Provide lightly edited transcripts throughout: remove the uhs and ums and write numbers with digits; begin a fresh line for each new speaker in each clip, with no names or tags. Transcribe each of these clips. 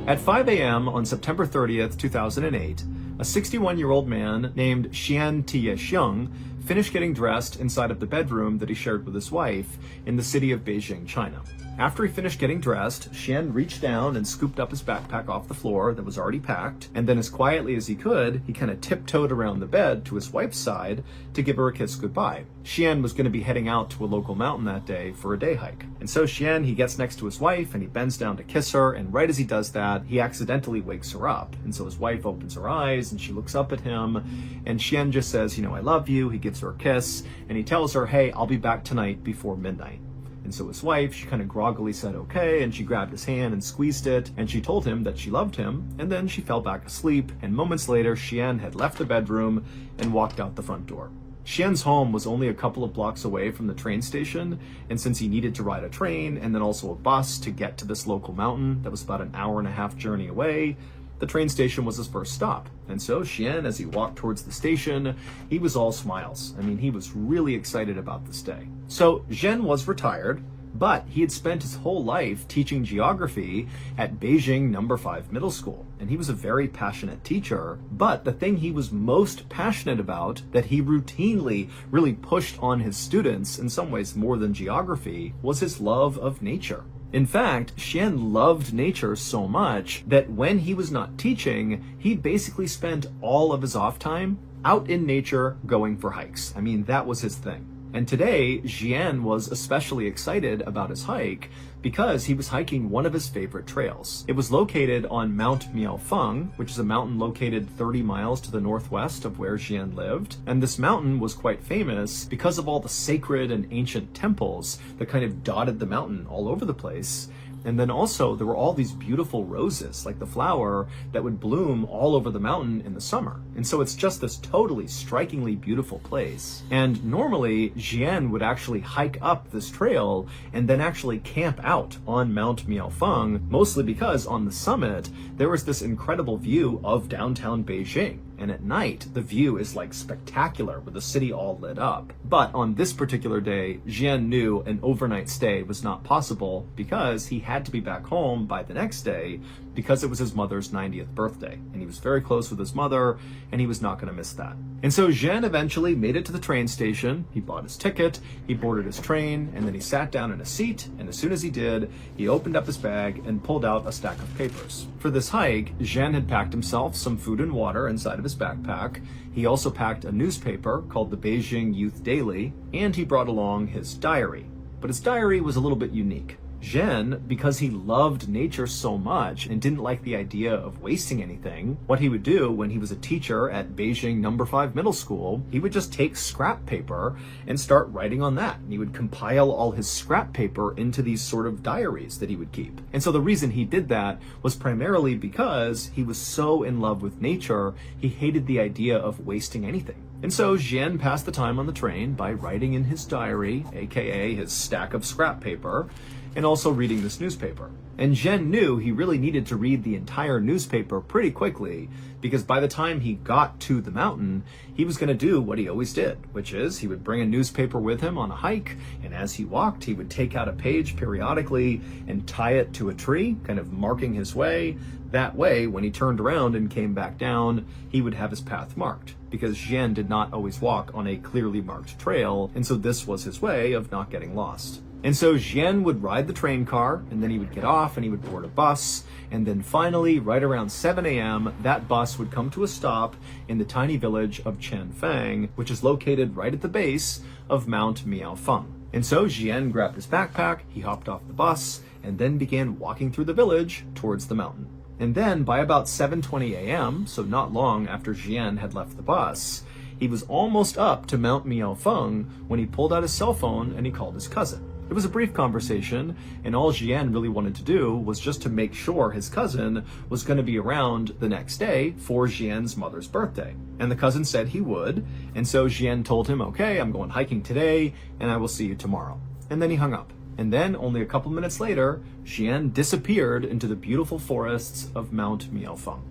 At 5 a.m. on September 30th, 2008, a 61-year-old man named Xian Tiexiong finished getting dressed inside of the bedroom that he shared with his wife in the city of Beijing, China. After he finished getting dressed, Xian reached down and scooped up his backpack off the floor that was already packed, and then as quietly as he could, he kind of tiptoed around the bed to his wife's side to give her a kiss goodbye. Xian was going to be heading out to a local mountain that day for a day hike. And so Xian, he gets next to his wife and he bends down to kiss her, and right as he does that, he accidentally wakes her up. And so his wife opens her eyes and she looks up at him, and Xian just says, I love you. He gives her a kiss and he tells her, hey, I'll be back tonight before midnight. And so his wife, she kind of groggily said okay, and she grabbed his hand and squeezed it, and she told him that she loved him, and then she fell back asleep, and moments later, Xian had left the bedroom and walked out the front door. Xian's home was only a couple of blocks away from the train station, and since he needed to ride a train and then also a bus to get to this local mountain that was about an hour-and-a-half journey away, the train station was his first stop. And so Xian, as he walked towards the station, he was all smiles. He was really excited about this day. So Xian was retired, but he had spent his whole life teaching geography at Beijing No. 5 Middle School. And he was a very passionate teacher, but the thing he was most passionate about, that he routinely really pushed on his students, in some ways more than geography, was his love of nature. In fact, Xian loved nature so much that when he was not teaching, he basically spent all of his off time out in nature going for hikes. That was his thing. And today, Xian was especially excited about his hike because he was hiking one of his favorite trails. It was located on Mount Miaofeng, which is a mountain located 30 miles to the northwest of where Xian lived. And this mountain was quite famous because of all the sacred and ancient temples that kind of dotted the mountain all over the place. And then also there were all these beautiful roses, like the flower, that would bloom all over the mountain in the summer. And so it's just this totally strikingly beautiful place. And normally Xian would actually hike up this trail and then actually camp out on Mount Miaofeng, mostly because on the summit there was this incredible view of downtown Beijing. And at night, the view is like spectacular with the city all lit up. But on this particular day, Xian knew an overnight stay was not possible because he had to be back home by the next day because it was his mother's 90th birthday. And he was very close with his mother, and he was not going to miss that. And so Xian eventually made it to the train station. He bought his ticket, he boarded his train, and then he sat down in a seat. And as soon as he did, he opened up his bag and pulled out a stack of papers. For this hike, Xian had packed himself some food and water inside of his backpack. He also packed a newspaper called the Beijing Youth Daily, and he brought along his diary. But his diary was a little bit unique. Xian, because he loved nature so much and didn't like the idea of wasting anything, what he would do when he was a teacher at Beijing No. 5 Middle School, he would just take scrap paper and start writing on that. And he would compile all his scrap paper into these sort of diaries that he would keep. And so the reason he did that was primarily because he was so in love with nature, he hated the idea of wasting anything. And so Xian passed the time on the train by writing in his diary, aka his stack of scrap paper, and also reading this newspaper. And Xian knew he really needed to read the entire newspaper pretty quickly because by the time he got to the mountain, he was going to do what he always did, which is he would bring a newspaper with him on a hike, and as he walked, he would take out a page periodically and tie it to a tree, kind of marking his way. That way, when he turned around and came back down, he would have his path marked, because Xian did not always walk on a clearly marked trail, and so this was his way of not getting lost. And so Xian would ride the train car, and then he would get off and he would board a bus, and then finally, right around 7 a.m., that bus would come to a stop in the tiny village of Changfang, which is located right at the base of Mount Miaofeng. And so Xian grabbed his backpack, he hopped off the bus, and then began walking through the village towards the mountain. And then by about 7:20 a.m., so not long after Xian had left the bus, he was almost up to Mount Miaofeng when he pulled out his cell phone and he called his cousin. It was a brief conversation, and all Xian really wanted to do was just to make sure his cousin was going to be around the next day for Xian's mother's birthday. And the cousin said he would, and so Xian told him, okay, I'm going hiking today, and I will see you tomorrow. And then he hung up. And then, only a couple minutes later, Xian disappeared into the beautiful forests of Mount Miaofeng.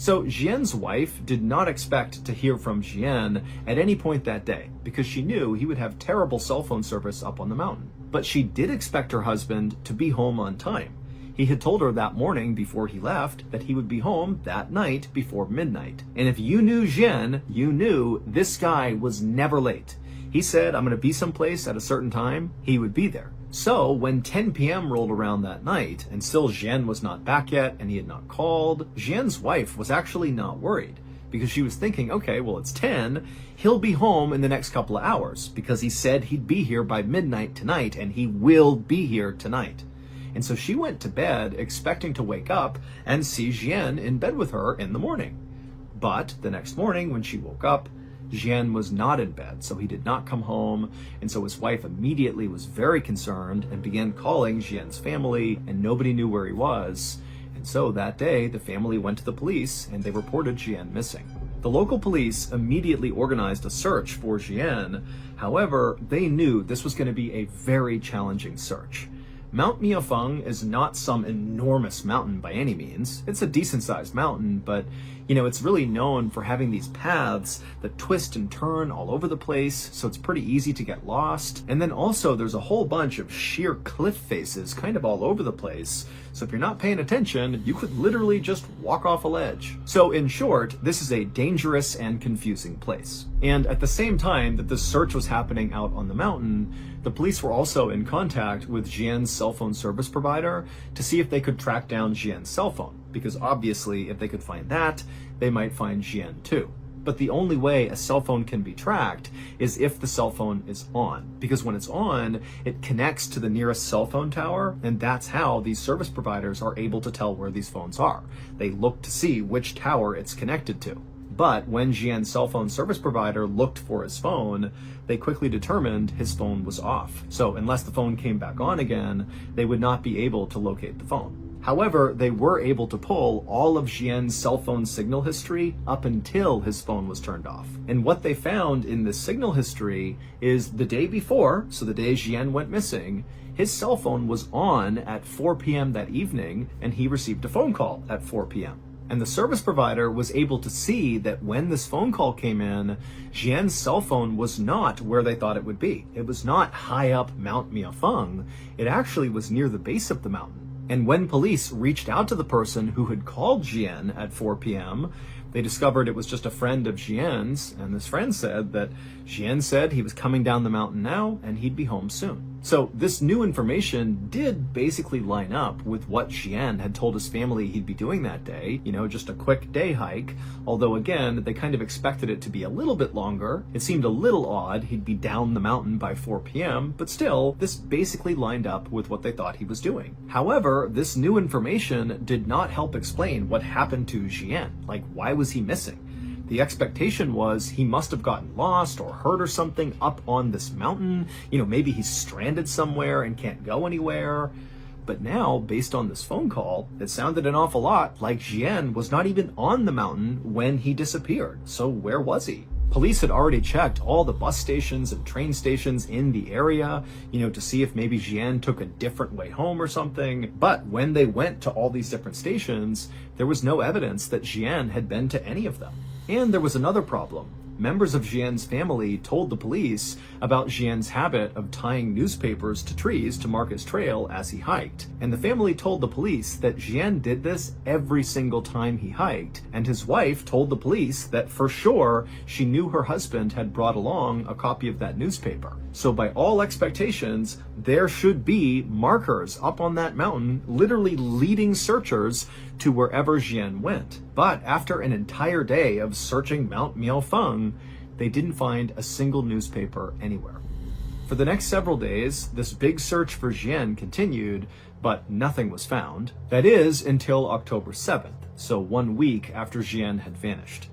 So Xian's wife did not expect to hear from Xian at any point that day because she knew he would have terrible cell phone service up on the mountain. but she did expect her husband to be home on time. He had told her that morning before he left that he would be home that night before midnight. And if you knew Jian, you knew this guy was never late. He said, I'm going to be someplace at a certain time, he would be there. So when 10 p.m. rolled around that night and still Jian was not back yet and he had not called, Jian's wife was actually not worried because she was thinking, okay, well, it's 10, he'll be home in the next couple of hours because he said he'd be here by midnight tonight and he will be here tonight. And so she went to bed expecting to wake up and see Jian in bed with her in the morning. But the next morning when she woke up, Jian was not in bed, so he did not come home, and so his wife immediately was very concerned and began calling Jian's family, and nobody knew where he was. And so that day, the family went to the police and they reported Jian missing. The local police immediately organized a search for Jian. However, they knew this was going to be a very challenging search. Mount Miaofeng is not some enormous mountain by any means. It's a decent-sized mountain, but, it's really known for having these paths that twist and turn all over the place, so it's pretty easy to get lost. And then also there's a whole bunch of sheer cliff faces kind of all over the place, so if you're not paying attention, you could literally just walk off a ledge. So in short, this is a dangerous and confusing place. And at the same time that this search was happening out on the mountain, the police were also in contact with Jian's cell phone service provider to see if they could track down Jian's cell phone, because obviously if they could find that, they might find Jian too. But the only way a cell phone can be tracked is if the cell phone is on, because when it's on, it connects to the nearest cell phone tower, and that's how these service providers are able to tell where these phones are. They look to see which tower it's connected to. But when Jian's cell phone service provider looked for his phone, they quickly determined his phone was off. So unless the phone came back on again, they would not be able to locate the phone. However, they were able to pull all of Jian's cell phone signal history up until his phone was turned off. And what they found in this signal history is the day before, so the day Jian went missing, his cell phone was on at 4 p.m. that evening, and he received a phone call at 4 p.m. And the service provider was able to see that when this phone call came in, Jian's cell phone was not where they thought it would be. It was not high up Mount Miaofeng. It actually was near the base of the mountain. And when police reached out to the person who had called Jian at 4 p.m., they discovered it was just a friend of Jian's, and this friend said that Jian said he was coming down the mountain now and he'd be home soon. So this new information did basically line up with what Jian had told his family he'd be doing that day, just a quick day hike, although again, they kind of expected it to be a little bit longer. It seemed a little odd he'd be down the mountain by 4 p.m., but still, this basically lined up with what they thought he was doing. However, this new information did not help explain what happened to Jian. Like, why was he missing? The expectation was he must have gotten lost or hurt or something up on this mountain. Maybe he's stranded somewhere and can't go anywhere. But now, based on this phone call, it sounded an awful lot like Jian was not even on the mountain when he disappeared. So where was he? Police had already checked all the bus stations and train stations in the area, to see if maybe Jian took a different way home or something. But when they went to all these different stations, there was no evidence that Jian had been to any of them. And there was another problem. Members of Jian's family told the police about Jian's habit of tying newspapers to trees to mark his trail as he hiked. And the family told the police that Jian did this every single time he hiked. And his wife told the police that for sure she knew her husband had brought along a copy of that newspaper. So by all expectations, there should be markers up on that mountain, literally leading searchers to wherever Jian went. But after an entire day of searching Mount Miaofeng, they didn't find a single newspaper anywhere. For the next several days, this big search for Jian continued, but nothing was found. That is, until October 7th, so 1 week after Jian had vanished.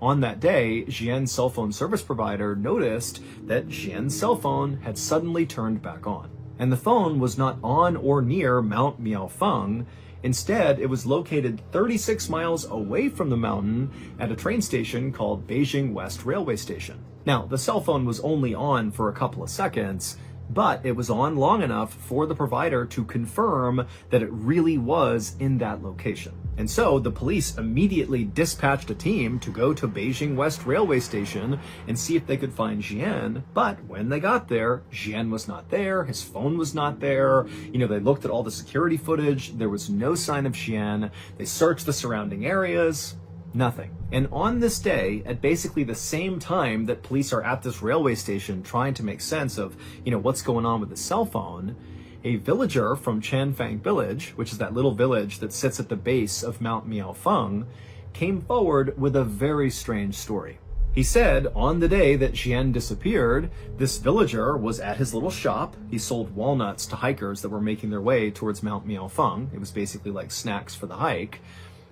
On that day, Jian's cell phone service provider noticed that Jian's cell phone had suddenly turned back on. And the phone was not on or near Mount Miaofeng. Instead, it was located 36 miles away from the mountain at a train station called Beijing West Railway Station. Now, the cell phone was only on for a couple of seconds, but it was on long enough for the provider to confirm that it really was in that location. And so the police immediately dispatched a team to go to Beijing West Railway Station and see if they could find Jian. But when they got there, Jian was not there. His phone was not there. They looked at all the security footage. There was no sign of Jian. They searched the surrounding areas. Nothing. And on this day, at basically the same time that police are at this railway station trying to make sense of, what's going on with his cell phone, a villager from Chanfang Village, which is that little village that sits at the base of Mount Miaofeng, came forward with a very strange story. He said on the day that Jian disappeared, this villager was at his little shop. He sold walnuts to hikers that were making their way towards Mount Miaofeng. It was basically like snacks for the hike.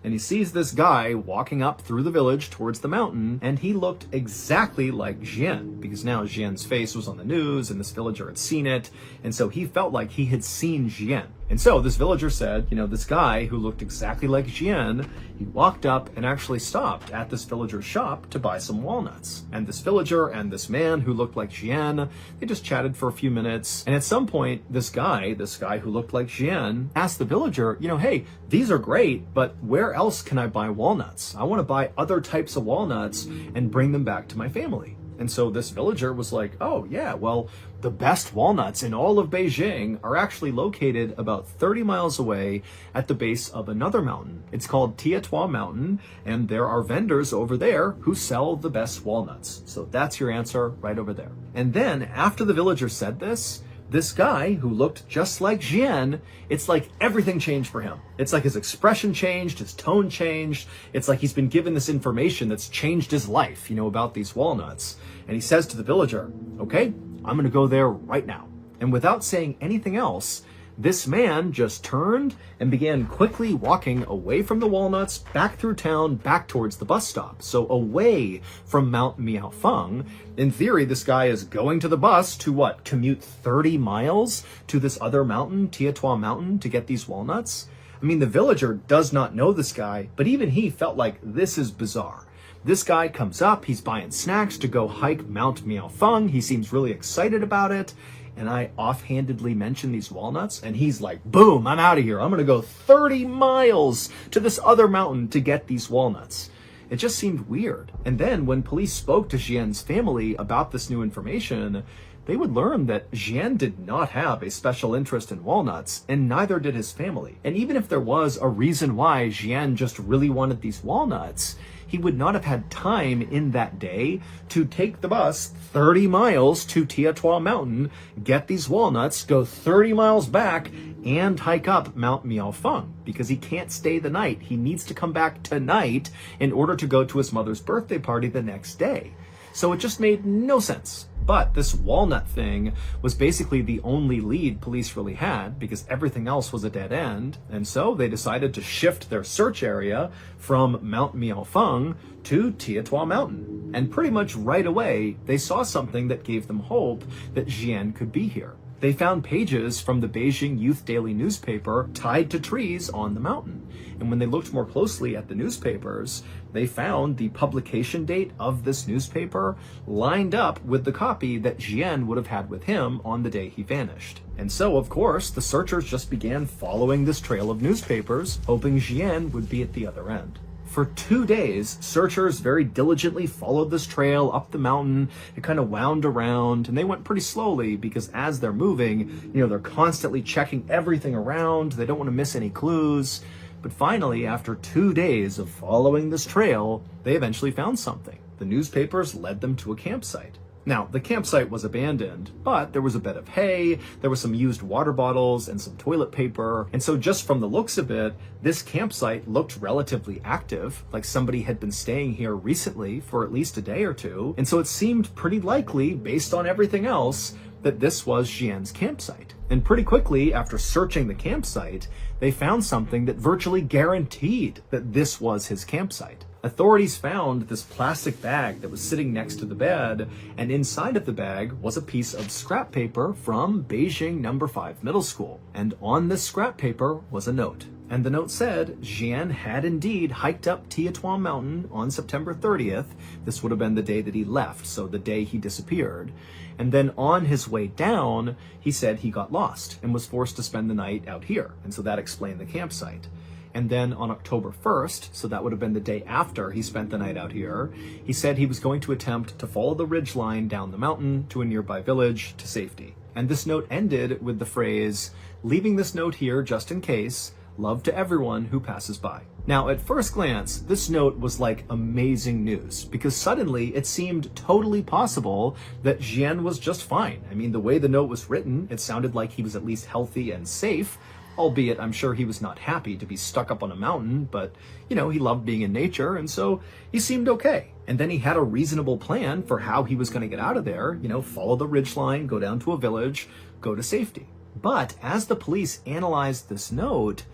And he sees this guy walking up through the village towards the mountain, and he looked exactly like Jian, because now Jian's face was on the news and this villager had seen it, and so he felt like he had seen Jian. And so this villager said, this guy who looked exactly like Jian, he walked up and actually stopped at this villager's shop to buy some walnuts. And this villager and this man who looked like Jian, they just chatted for a few minutes. And at some point, this guy who looked like Jian, asked the villager, hey, these are great, but where else can I buy walnuts? I want to buy other types of walnuts and bring them back to my family. And so this villager was like, oh yeah, well, the best walnuts in all of Beijing are actually located about 30 miles away at the base of another mountain. It's called Tietua Mountain, and there are vendors over there who sell the best walnuts. So that's your answer right over there. And then after the villager said this guy who looked just like Jian, it's like everything changed for him. It's like his expression changed, his tone changed. It's like he's been given this information that's changed his life, about these walnuts. And he says to the villager, okay, I'm going to go there right now. And without saying anything else, this man just turned and began quickly walking away from the walnuts, back through town, back towards the bus stop. So away from Mount Miaofeng. In theory, this guy is going to the bus to commute 30 miles to this other mountain, Tietua Mountain, to get these walnuts? I mean, the villager does not know this guy, but even he felt like this is bizarre. This guy comes up, he's buying snacks to go hike Mount Miaofeng. He seems really excited about it. And I offhandedly mention these walnuts, and he's like, boom, I'm out of here. I'm going to go 30 miles to this other mountain to get these walnuts. It just seemed weird. And then when police spoke to Jian's family about this new information, they would learn that Jian did not have a special interest in walnuts, and neither did his family. And even if there was a reason why Jian just really wanted these walnuts, he would not have had time in that day to take the bus 30 miles to Tietua Mountain, get these walnuts, go 30 miles back, and hike up Mount Miaofeng, because he can't stay the night. He needs to come back tonight in order to go to his mother's birthday party the next day. So it just made no sense. But this walnut thing was basically the only lead police really had, because everything else was a dead end. And so they decided to shift their search area from Mount Miaofeng to Tietua Mountain. And pretty much right away, they saw something that gave them hope that Jian could be here. They found pages from the Beijing Youth Daily newspaper tied to trees on the mountain. And when they looked more closely at the newspapers, they found the publication date of this newspaper lined up with the copy that Jian would have had with him on the day he vanished. And so, of course, the searchers just began following this trail of newspapers, hoping Jian would be at the other end. For 2 days, searchers very diligently followed this trail up the mountain. It kind of wound around, and they went pretty slowly because as they're moving, they're constantly checking everything around. They don't want to miss any clues. But finally, after 2 days of following this trail, they eventually found something. The newspapers led them to a campsite. Now, the campsite was abandoned, but there was a bed of hay, there was some used water bottles, and some toilet paper. And so just from the looks of it, this campsite looked relatively active, like somebody had been staying here recently for at least a day or two. And so it seemed pretty likely, based on everything else, that this was Jian's campsite. And pretty quickly, after searching the campsite, they found something that virtually guaranteed that this was his campsite. Authorities found this plastic bag that was sitting next to the bed, and inside of the bag was a piece of scrap paper from Beijing No. 5 Middle School. And on this scrap paper was a note. And the note said Jian had indeed hiked up Tiatuan Mountain on September 30th. This would have been the day that he left, so the day he disappeared. And then on his way down, he said he got lost and was forced to spend the night out here. And so that explained the campsite. And then on October 1st, so that would have been the day after he spent the night out here, he said he was going to attempt to follow the ridge line down the mountain to a nearby village to safety. And this note ended with the phrase, "Leaving this note here just in case. Love to everyone who passes by." Now, at first glance, this note was like amazing news because suddenly it seemed totally possible that Jian was just fine. I mean, the way the note was written, it sounded like he was at least healthy and safe, albeit I'm sure he was not happy to be stuck up on a mountain, but, he loved being in nature, and so he seemed okay. And then he had a reasonable plan for how he was going to get out of there, follow the ridgeline, go down to a village, go to safety. But as the police analyzed this note,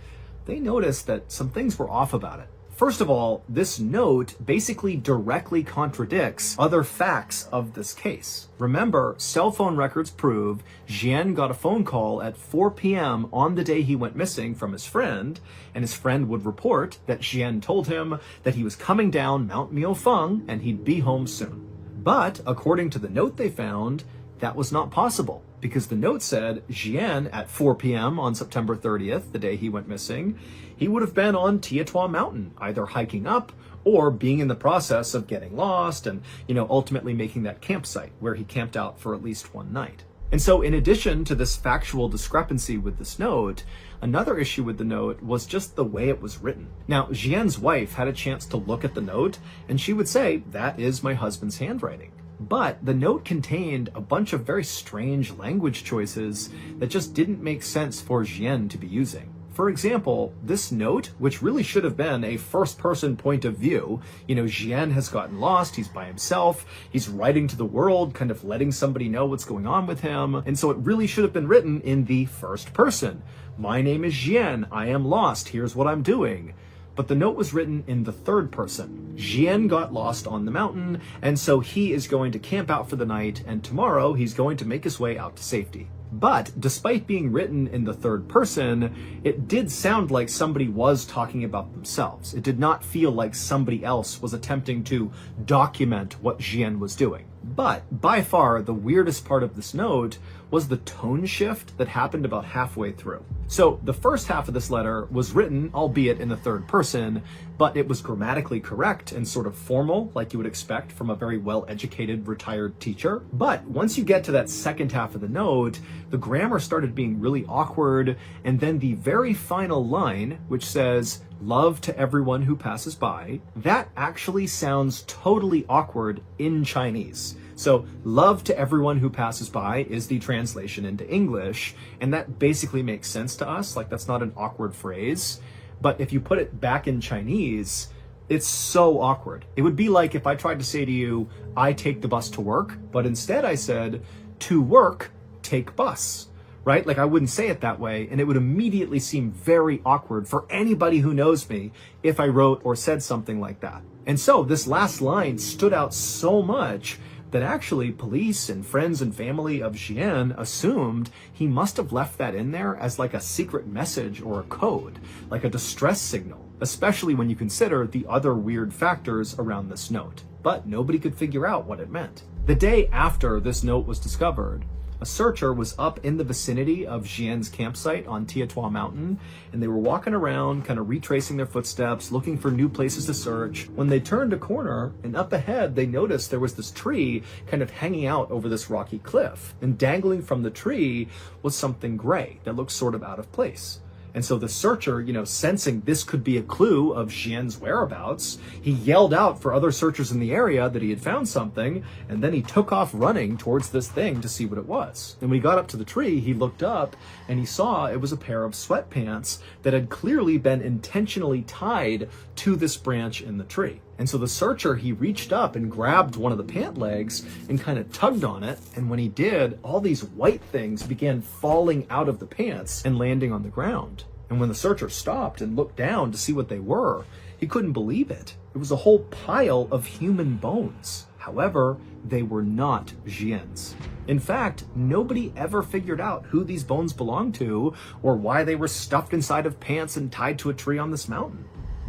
they noticed that some things were off about it. First of all, this note basically directly contradicts other facts of this case. Remember, cell phone records prove Jian got a phone call at 4 p.m. on the day he went missing from his friend, and his friend would report that Jian told him that he was coming down Mount Miaofeng and he'd be home soon. But according to the note they found, that was not possible, because the note said Jian at 4 p.m. on September 30th, the day he went missing, he would have been on Tiatuan Mountain, either hiking up or being in the process of getting lost and, ultimately making that campsite where he camped out for at least one night. And so in addition to this factual discrepancy with this note, another issue with the note was just the way it was written. Now, Jian's wife had a chance to look at the note, and she would say, "That is my husband's handwriting." But the note contained a bunch of very strange language choices that just didn't make sense for Jian to be using. For example, this note, which really should have been a first-person point of view, Jian has gotten lost, he's by himself, he's writing to the world, kind of letting somebody know what's going on with him, and so it really should have been written in the first person. "My name is Jian, I am lost, here's what I'm doing." But the note was written in the third person. Jian got lost on the mountain, and so he is going to camp out for the night, and tomorrow he's going to make his way out to safety. But despite being written in the third person, it did sound like somebody was talking about themselves. It did not feel like somebody else was attempting to document what Jian was doing. But by far, the weirdest part of this note was the tone shift that happened about halfway through. So the first half of this letter was written, albeit in the third person, but it was grammatically correct and sort of formal, like you would expect from a very well-educated retired teacher. But once you get to that second half of the note, the grammar started being really awkward, and then the very final line, which says, "Love to everyone who passes by," that actually sounds totally awkward in Chinese. So "love to everyone who passes by" is the translation into English, and that basically makes sense to us, like that's not an awkward phrase. But if you put it back in Chinese, it's so awkward. It would be like if I tried to say to you, "I take the bus to work," but instead I said, "To work, take bus." Right? Like I wouldn't say it that way, and it would immediately seem very awkward for anybody who knows me if I wrote or said something like that. And so this last line stood out so much that actually police and friends and family of Jian assumed he must have left that in there as like a secret message or a code, like a distress signal, especially when you consider the other weird factors around this note. But nobody could figure out what it meant. The day after this note was discovered, a searcher was up in the vicinity of Jian's campsite on Tiatuan Mountain, and they were walking around, kind of retracing their footsteps, looking for new places to search. When they turned a corner, and up ahead, they noticed there was this tree kind of hanging out over this rocky cliff, and dangling from the tree was something gray that looked sort of out of place. And so the searcher, sensing this could be a clue of Jian's whereabouts, he yelled out for other searchers in the area that he had found something, and then he took off running towards this thing to see what it was. And when he got up to the tree, he looked up and he saw it was a pair of sweatpants that had clearly been intentionally tied to this branch in the tree. And so the searcher, he reached up and grabbed one of the pant legs and kind of tugged on it. And when he did, all these white things began falling out of the pants and landing on the ground. And when the searcher stopped and looked down to see what they were, he couldn't believe it. It was a whole pile of human bones. However, they were not Xian's. In fact, nobody ever figured out who these bones belonged to or why they were stuffed inside of pants and tied to a tree on this mountain.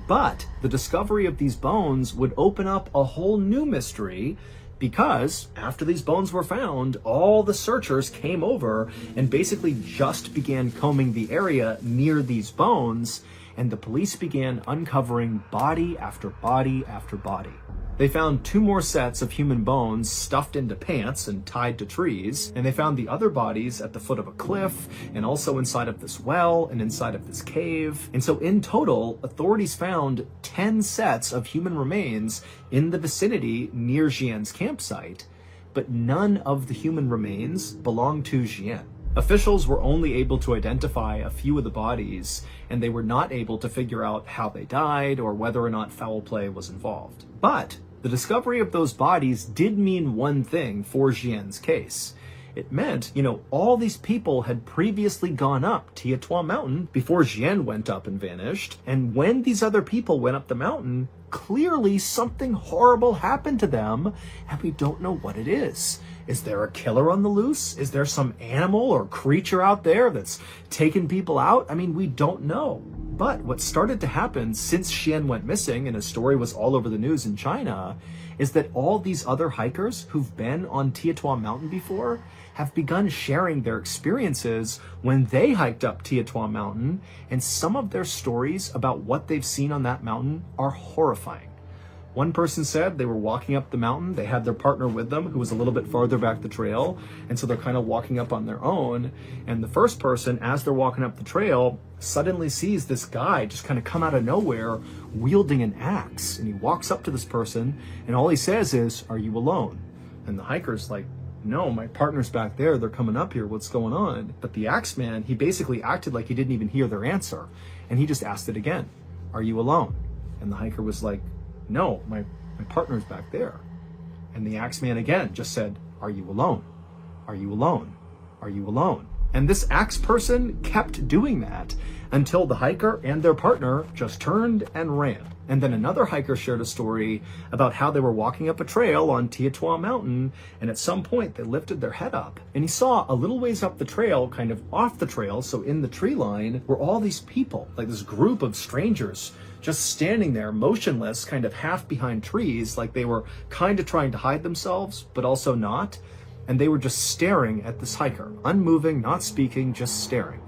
But the discovery of these bones would open up a whole new mystery, because after these bones were found, all the searchers came over and basically just began combing the area near these bones, and the police began uncovering body after body after body. They found 2 more sets of human bones stuffed into pants and tied to trees, and they found the other bodies at the foot of a cliff, and also inside of this well, and inside of this cave. And so in total, authorities found 10 sets of human remains in the vicinity near Xian's campsite, but none of the human remains belonged to Xian. Officials were only able to identify a few of the bodies, and they were not able to figure out how they died or whether or not foul play was involved. But the discovery of those bodies did mean one thing for Xian's case. It meant, all these people had previously gone up Tietua Mountain before Xian went up and vanished. And when these other people went up the mountain, clearly something horrible happened to them, and we don't know what it is. Is there a killer on the loose? Is there some animal or creature out there that's taken people out? We don't know. But what started to happen since Xian went missing and his story was all over the news in China is that all these other hikers who've been on Tietua Mountain before have begun sharing their experiences when they hiked up Tietua Mountain, and some of their stories about what they've seen on that mountain are horrifying. One person said they were walking up the mountain, they had their partner with them who was a little bit farther back the trail, and so they're kind of walking up on their own, and the first person, as they're walking up the trail, suddenly sees this guy just kind of come out of nowhere wielding an axe, and he walks up to this person, and all he says is, "Are you alone?" And the hiker's like, "No, my partner's back there, they're coming up here, what's going on?" But the axe man, he basically acted like he didn't even hear their answer, and he just asked it again, "Are you alone?" And the hiker was like, "No, my partner's back there." And the axe man again just said, "Are you alone? Are you alone? Are you alone?" And this axe person kept doing that until the hiker and their partner just turned and ran. And then another hiker shared a story about how they were walking up a trail on Tietua Mountain, and at some point they lifted their head up, and he saw a little ways up the trail, kind of off the trail, so in the tree line, were all these people, like this group of strangers, just standing there motionless, kind of half behind trees, like they were kind of trying to hide themselves, but also not. And they were just staring at this hiker, unmoving, not speaking, just staring.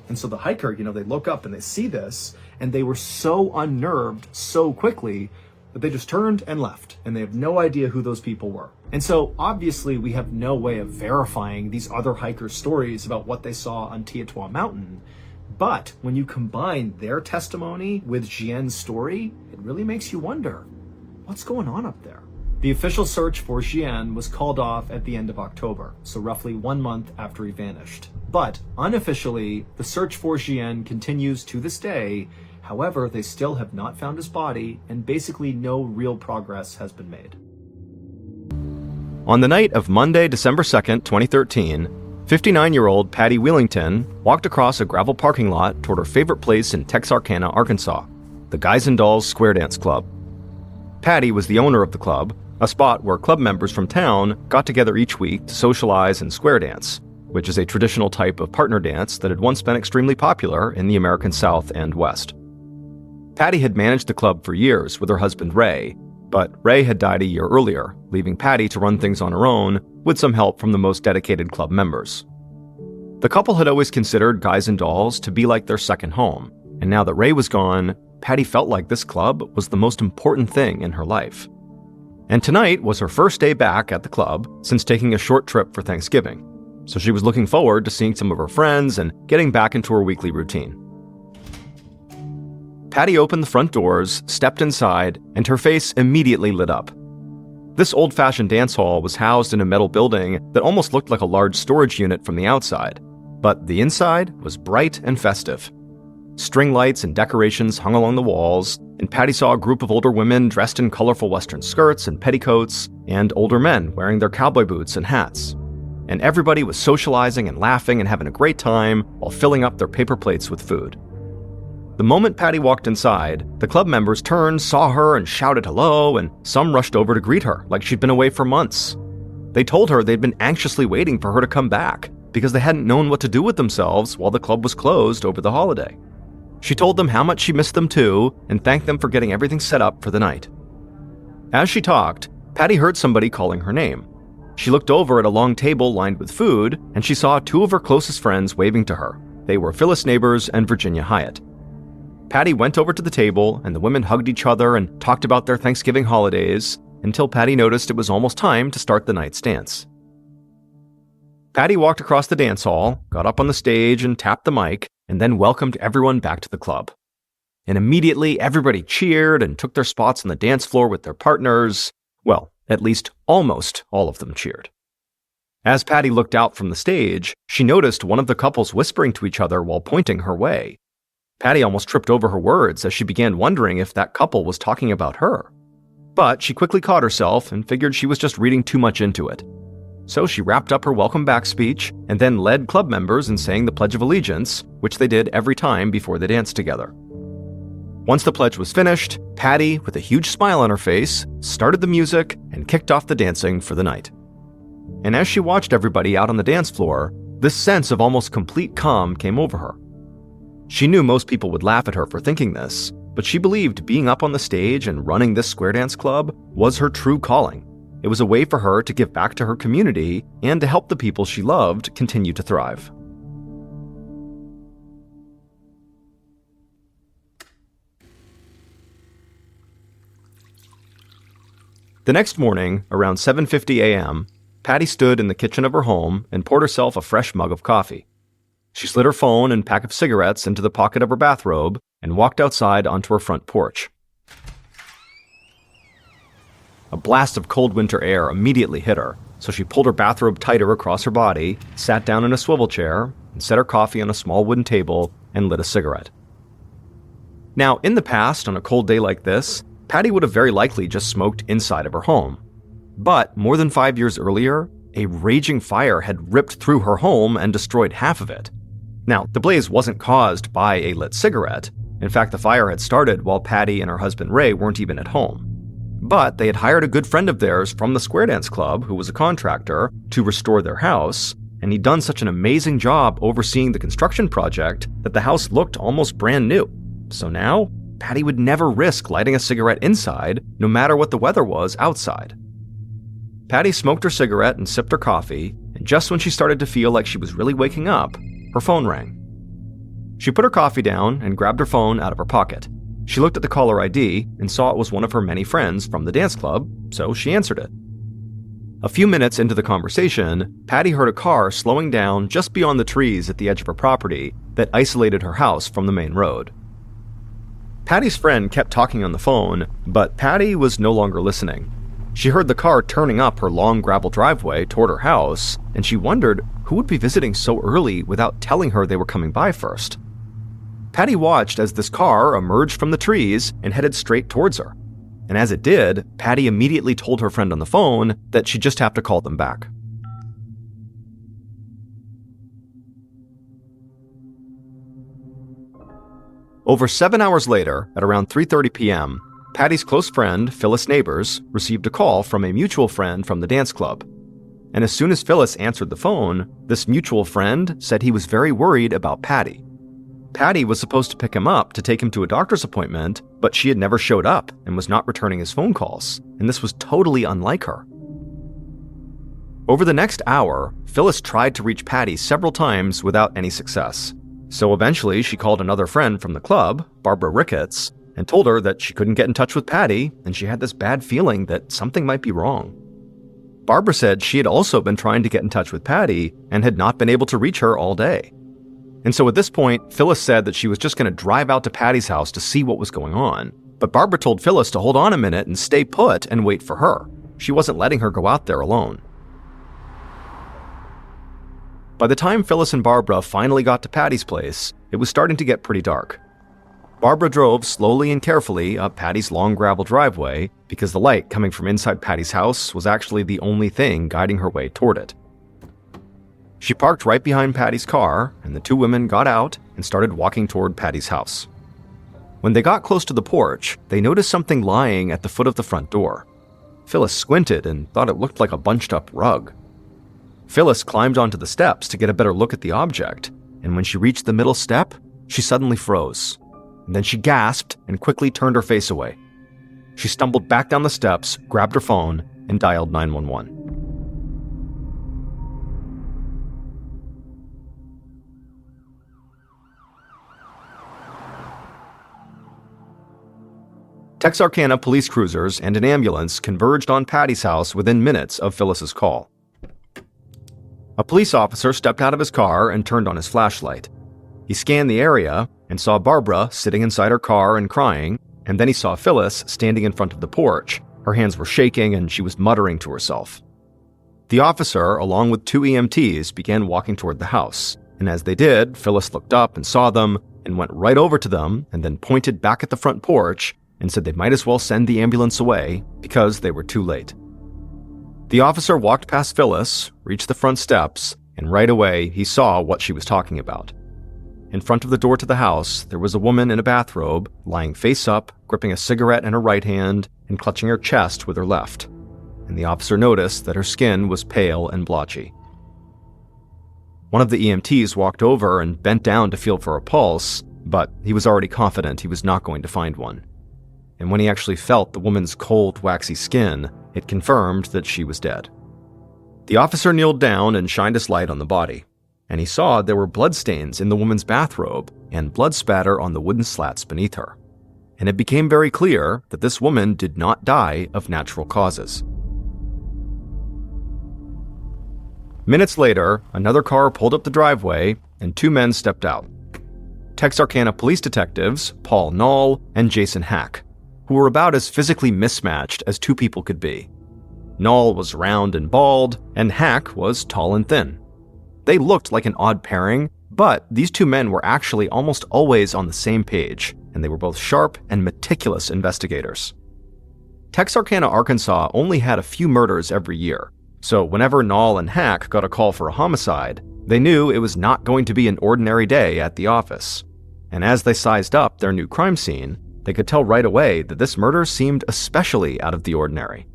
And so the hiker, they look up and they see this, and they were so unnerved so quickly that they just turned and left, and they have no idea who those people were. And so obviously we have no way of verifying these other hikers' stories about what they saw on Tietua Mountain. But when you combine their testimony with Xian's story, it really makes you wonder, what's going on up there? The official search for Xian was called off at the end of October, so roughly 1 month after he vanished. But unofficially, the search for Xian continues to this day. However, they still have not found his body, and basically no real progress has been made.
On the night of Monday, December 2nd, 2013, 59-year-old Patty Wheelington walked across a gravel parking lot toward her favorite place in Texarkana, Arkansas, the Guys and Dolls Square Dance Club. Patty was the owner of the club, a spot where club members from town got together each week to socialize and square dance, which is a traditional type of partner dance that had once been extremely popular in the American South and West. Patty had managed the club for years with her husband Ray, but Ray had died a year earlier, leaving Patty to run things on her own with some help from the most dedicated club members. The couple had always considered Guys and Dolls to be like their second home, and now that Ray was gone, Patty felt like this club was the most important thing in her life. And tonight was her first day back at the club since taking a short trip for Thanksgiving, so she was looking forward to seeing some of her friends and getting back into her weekly routine. Patty opened the front doors, stepped inside, and her face immediately lit up. This old-fashioned dance hall was housed in a metal building that almost looked like a large storage unit from the outside, but the inside was bright and festive. String lights and decorations hung along the walls, and Patty saw a group of older women dressed in colorful Western skirts and petticoats, and older men wearing their cowboy boots and hats. And everybody was socializing and laughing and having a great time while filling up their paper plates with food. The moment Patty walked inside, the club members turned, saw her, and shouted hello, and some rushed over to greet her like she'd been away for months. They told her they'd been anxiously waiting for her to come back because they hadn't known what to do with themselves while the club was closed over the holiday. She told them how much she missed them too and thanked them for getting everything set up for the night. As she talked, Patty heard somebody calling her name. She looked over at a long table lined with food, and she saw two of her closest friends waving to her. They were Phyllis Neighbors and Virginia Hyatt. Patty went over to the table, and the women hugged each other and talked about their Thanksgiving holidays until Patty noticed it was almost time to start the night's dance. Patty walked across the dance hall, got up on the stage and tapped the mic, and then welcomed everyone back to the club. And immediately everybody cheered and took their spots on the dance floor with their partners. Well, at least almost all of them cheered. As Patty looked out from the stage, she noticed one of the couples whispering to each other while pointing her way. Patty almost tripped over her words as she began wondering if that couple was talking about her. But she quickly caught herself and figured she was just reading too much into it. So she wrapped up her welcome back speech and then led club members in saying the Pledge of Allegiance, which they did every time before they danced together. Once the pledge was finished, Patty, with a huge smile on her face, started the music and kicked off the dancing for the night. And as she watched everybody out on the dance floor, this sense of almost complete calm came over her. She knew most people would laugh at her for thinking this, but she believed being up on the stage and running this square dance club was her true calling. It was a way for her to give back to her community and to help the people she loved continue to thrive. The next morning, around 7:50 a.m., Patty stood in the kitchen of her home and poured herself a fresh mug of coffee. She slid her phone and pack of cigarettes into the pocket of her bathrobe and walked outside onto her front porch. A blast of cold winter air immediately hit her, so she pulled her bathrobe tighter across her body, sat down in a swivel chair, and set her coffee on a small wooden table and lit a cigarette. Now, in the past, on a cold day like this, Patty would have very likely just smoked inside of her home. But more than 5 years earlier, a raging fire had ripped through her home and destroyed half of it. Now, the blaze wasn't caused by a lit cigarette. In fact, the fire had started while Patty and her husband Ray weren't even at home. But they had hired a good friend of theirs from the Square Dance Club, who was a contractor, to restore their house, and he'd done such an amazing job overseeing the construction project that the house looked almost brand new. So now, Patty would never risk lighting a cigarette inside, no matter what the weather was outside. Patty smoked her cigarette and sipped her coffee, and just when she started to feel like she was really waking up, her phone rang. She put her coffee down and grabbed her phone out of her pocket. She looked at the caller ID and saw it was one of her many friends from the dance club, so she answered it. A few minutes into the conversation, Patty heard a car slowing down just beyond the trees at the edge of her property that isolated her house from the main road. Patty's friend kept talking on the phone, but Patty was no longer listening. She heard the car turning up her long gravel driveway toward her house, and she wondered who would be visiting so early without telling her they were coming by first. Patty watched as this car emerged from the trees and headed straight towards her. And as it did, Patty immediately told her friend on the phone that she'd just have to call them back. Over 7 hours later, at around 3:30 p.m., Patty's close friend, Phyllis Neighbors, received a call from a mutual friend from the dance club. And as soon as Phyllis answered the phone, this mutual friend said he was very worried about Patty. Patty was supposed to pick him up to take him to a doctor's appointment, but she had never showed up and was not returning his phone calls, and this was totally unlike her. Over the next hour, Phyllis tried to reach Patty several times without any success. So eventually she called another friend from the club, Barbara Ricketts, and told her that she couldn't get in touch with Patty, and she had this bad feeling that something might be wrong. Barbara said she had also been trying to get in touch with Patty and had not been able to reach her all day. And so at this point, Phyllis said that she was just going to drive out to Patty's house to see what was going on. But Barbara told Phyllis to hold on a minute and stay put and wait for her. She wasn't letting her go out there alone. By the time Phyllis and Barbara finally got to Patty's place, it was starting to get pretty dark. Barbara drove slowly and carefully up Patty's long gravel driveway because the light coming from inside Patty's house was actually the only thing guiding her way toward it. She parked right behind Patty's car, and the two women got out and started walking toward Patty's house. When they got close to the porch, they noticed something lying at the foot of the front door. Phyllis squinted and thought it looked like a bunched-up rug. Phyllis climbed onto the steps to get a better look at the object, and when she reached the middle step, she suddenly froze. And then she gasped and quickly turned her face away. She stumbled back down the steps, grabbed her phone, and dialed 911. Texarkana police cruisers and an ambulance converged on Patty's house within minutes of Phyllis's call. A police officer stepped out of his car and turned on his flashlight. He scanned the area and saw Barbara sitting inside her car and crying, and then he saw Phyllis standing in front of the porch. Her hands were shaking and she was muttering to herself. The officer, along with 2 EMTs, began walking toward the house, and as they did, Phyllis looked up and saw them and went right over to them and then pointed back at the front porch and said they might as well send the ambulance away because they were too late. The officer walked past Phyllis, reached the front steps, and right away he saw what she was talking about. In front of the door to the house, there was a woman in a bathrobe, lying face up, gripping a cigarette in her right hand and clutching her chest with her left. And the officer noticed that her skin was pale and blotchy. One of the EMTs walked over and bent down to feel for a pulse, but he was already confident he was not going to find one. And when he actually felt the woman's cold, waxy skin, it confirmed that she was dead. The officer kneeled down and shined his light on the body, and he saw there were bloodstains in the woman's bathrobe and blood spatter on the wooden slats beneath her. And it became very clear that this woman did not die of natural causes. Minutes later, another car pulled up the driveway and 2 men stepped out. Texarkana police detectives, Paul Knoll and Jason Hack, who were about as physically mismatched as 2 people could be. Knoll was round and bald, and Hack was tall and thin. They looked like an odd pairing, but these 2 men were actually almost always on the same page, and they were both sharp and meticulous investigators. Texarkana, Arkansas only had a few murders every year, so whenever Knoll and Hack got a call for a homicide, they knew it was not going to be an ordinary day at the office. And as they sized up their new crime scene, they could tell right away that this murder seemed especially out of the ordinary.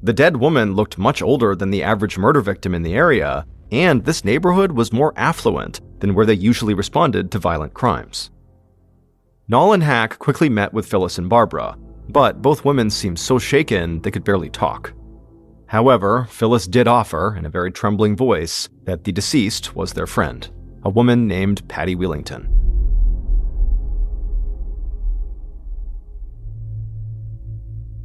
The dead woman looked much older than the average murder victim in the area, and this neighborhood was more affluent than where they usually responded to violent crimes. Knoll and Hack quickly met with Phyllis and Barbara, but both women seemed so shaken they could barely talk. However, Phyllis did offer, in a very trembling voice, that the deceased was their friend, a woman named Patty Wheelington.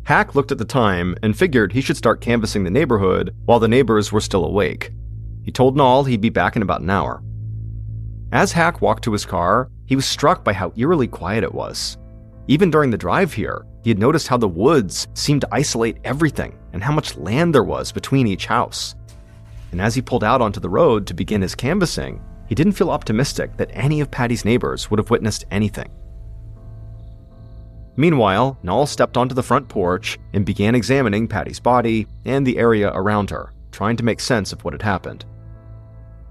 Hack looked at the time and figured he should start canvassing the neighborhood while the neighbors were still awake. He told Knoll he'd be back in about an hour. As Hack walked to his car, he was struck by how eerily quiet it was. Even during the drive here, he had noticed how the woods seemed to isolate everything and how much land there was between each house. And as he pulled out onto the road to begin his canvassing, he didn't feel optimistic that any of Patty's neighbors would have witnessed anything. Meanwhile, Knoll stepped onto the front porch and began examining Patty's body and the area around her, trying to make sense of what had happened.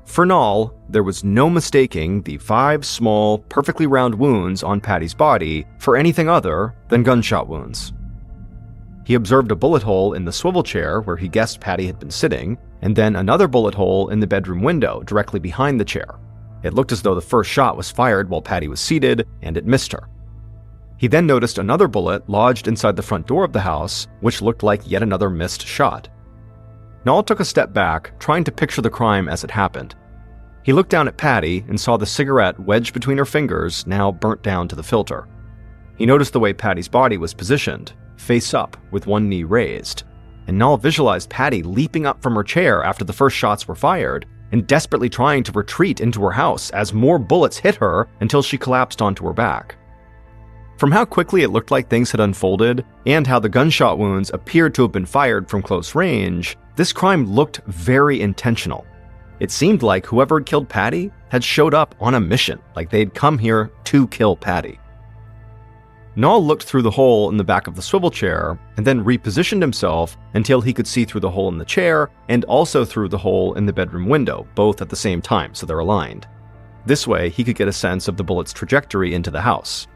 For Knoll, there was no mistaking the 5 small, perfectly round wounds on Patty's body for anything other than gunshot wounds. He observed a bullet hole in the swivel chair where he guessed Patty had been sitting, and then another bullet hole in the bedroom window directly behind the chair. It looked as though the first shot was fired while Patty was seated, and it missed her. He then noticed another bullet lodged inside the front door of the house, which looked like yet another missed shot. Knoll took a step back, trying to picture the crime as it happened. He looked down at Patty and saw the cigarette wedged between her fingers, now burnt down to the filter. He noticed the way Patty's body was positioned, face up, with one knee raised, and Knoll visualized Patty leaping up from her chair after the first shots were fired and desperately trying to retreat into her house as more bullets hit her until she collapsed onto her back. From how quickly it looked like things had unfolded, and how the gunshot wounds appeared to have been fired from close range, this crime looked very intentional. It seemed like whoever had killed Patty had showed up on a mission, like they'd come here to kill Patty. Knoll looked through the hole in the back of the swivel chair, and then repositioned himself until he could see through the hole in the chair, and also through the hole in the bedroom window, both at the same time, so they're aligned. This way, he could get a sense of the bullet's trajectory into the house.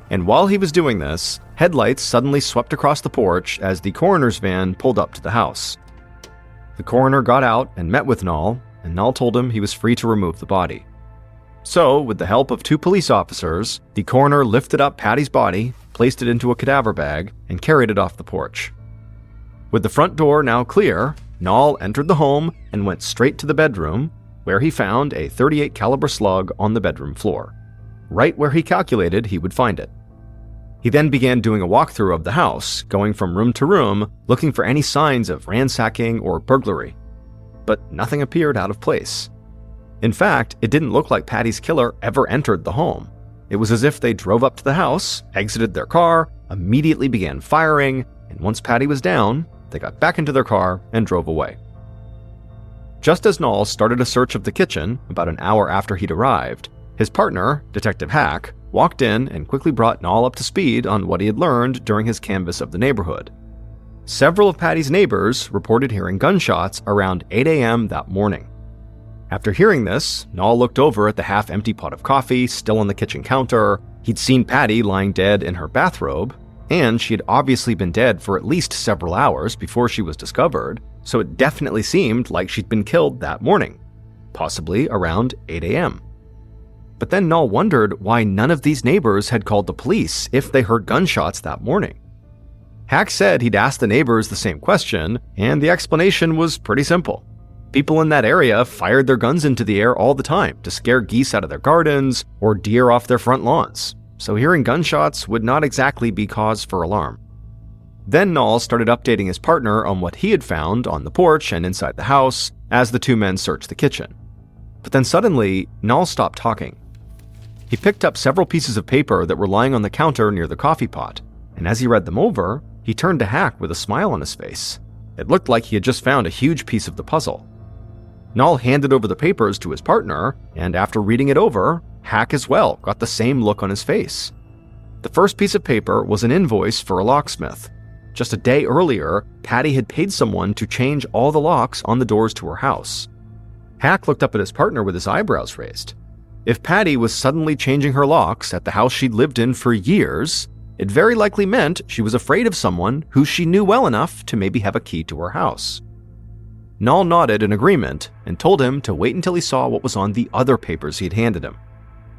And while he was doing this, headlights suddenly swept across the porch as the coroner's van pulled up to the house. The coroner got out and met with Nall, and Nall told him he was free to remove the body. So, with the help of 2 police officers, the coroner lifted up Patty's body, placed it into a cadaver bag, and carried it off the porch. With the front door now clear, Nall entered the home and went straight to the bedroom, where he found a .38 caliber slug on the bedroom floor, right where he calculated he would find it. He then began doing a walkthrough of the house, going from room to room, looking for any signs of ransacking or burglary. But nothing appeared out of place. In fact, it didn't look like Patty's killer ever entered the home. It was as if they drove up to the house, exited their car, immediately began firing, and once Patty was down, they got back into their car and drove away. Just as Nall started a search of the kitchen, about an hour after he'd arrived, his partner, Detective Hack, walked in and quickly brought Nall up to speed on what he had learned during his canvass of the neighborhood. Several of Patty's neighbors reported hearing gunshots around 8 a.m. that morning. After hearing this, Nall looked over at the half-empty pot of coffee still on the kitchen counter. He'd seen Patty lying dead in her bathrobe, and she had obviously been dead for at least several hours before she was discovered, so it definitely seemed like she'd been killed that morning, possibly around 8 a.m. But then Nall wondered why none of these neighbors had called the police if they heard gunshots that morning. Hack said he'd asked the neighbors the same question, and the explanation was pretty simple. People in that area fired their guns into the air all the time to scare geese out of their gardens or deer off their front lawns, so hearing gunshots would not exactly be cause for alarm. Then Nall started updating his partner on what he had found on the porch and inside the house as the 2 men searched the kitchen. But then suddenly, Nall stopped talking. He picked up several pieces of paper that were lying on the counter near the coffee pot, and as he read them over, he turned to Hack with a smile on his face. It looked like he had just found a huge piece of the puzzle. Nall handed over the papers to his partner, and after reading it over, Hack as well got the same look on his face. The first piece of paper was an invoice for a locksmith. Just a day earlier, Patty had paid someone to change all the locks on the doors to her house. Hack looked up at his partner with his eyebrows raised. If Patty was suddenly changing her locks at the house she'd lived in for years, it very likely meant she was afraid of someone who she knew well enough to maybe have a key to her house. Nall nodded in agreement and told him to wait until he saw what was on the other papers he'd handed him.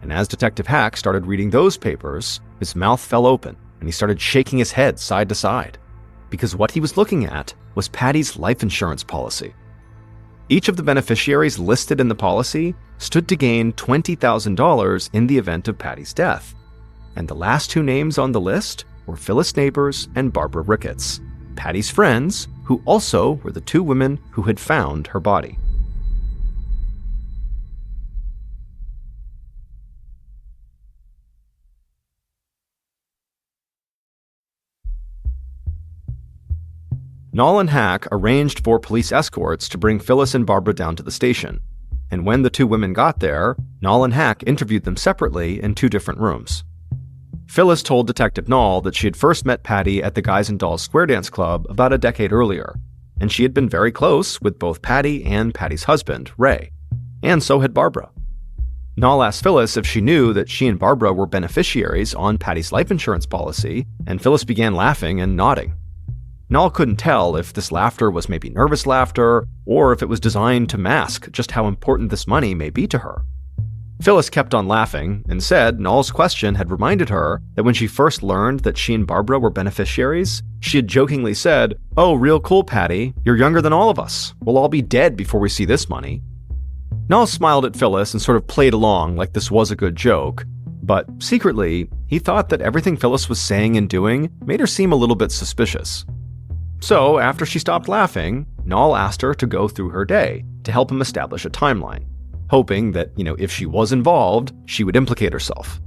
And as Detective Hack started reading those papers, his mouth fell open and he started shaking his head side to side, because what he was looking at was Patty's life insurance policy. Each of the beneficiaries listed in the policy stood to gain $20,000 in the event of Patty's death, and the last 2 names on the list were Phyllis Neighbors and Barbara Ricketts, Patty's friends, who also were the 2 women who had found her body. Nall and Hack arranged for police escorts to bring Phyllis and Barbara down to the station, and when the 2 women got there, Nall and Hack interviewed them separately in 2 different rooms. Phyllis told Detective Nall that she had first met Patty at the Guys and Dolls Square Dance Club about a decade earlier, and she had been very close with both Patty and Patty's husband, Ray, and so had Barbara. Nall asked Phyllis if she knew that she and Barbara were beneficiaries on Patty's life insurance policy, and Phyllis began laughing and nodding. Nall couldn't tell if this laughter was maybe nervous laughter, or if it was designed to mask just how important this money may be to her. Phyllis kept on laughing and said Nall's question had reminded her that when she first learned that she and Barbara were beneficiaries, she had jokingly said, "Oh, real cool, Patty. You're younger than all of us. We'll all be dead before we see this money." Nall smiled at Phyllis and sort of played along like this was a good joke, but secretly, he thought that everything Phyllis was saying and doing made her seem a little bit suspicious. So, after she stopped laughing, Nall asked her to go through her day to help him establish a timeline, hoping that, if she was involved, she would implicate herself.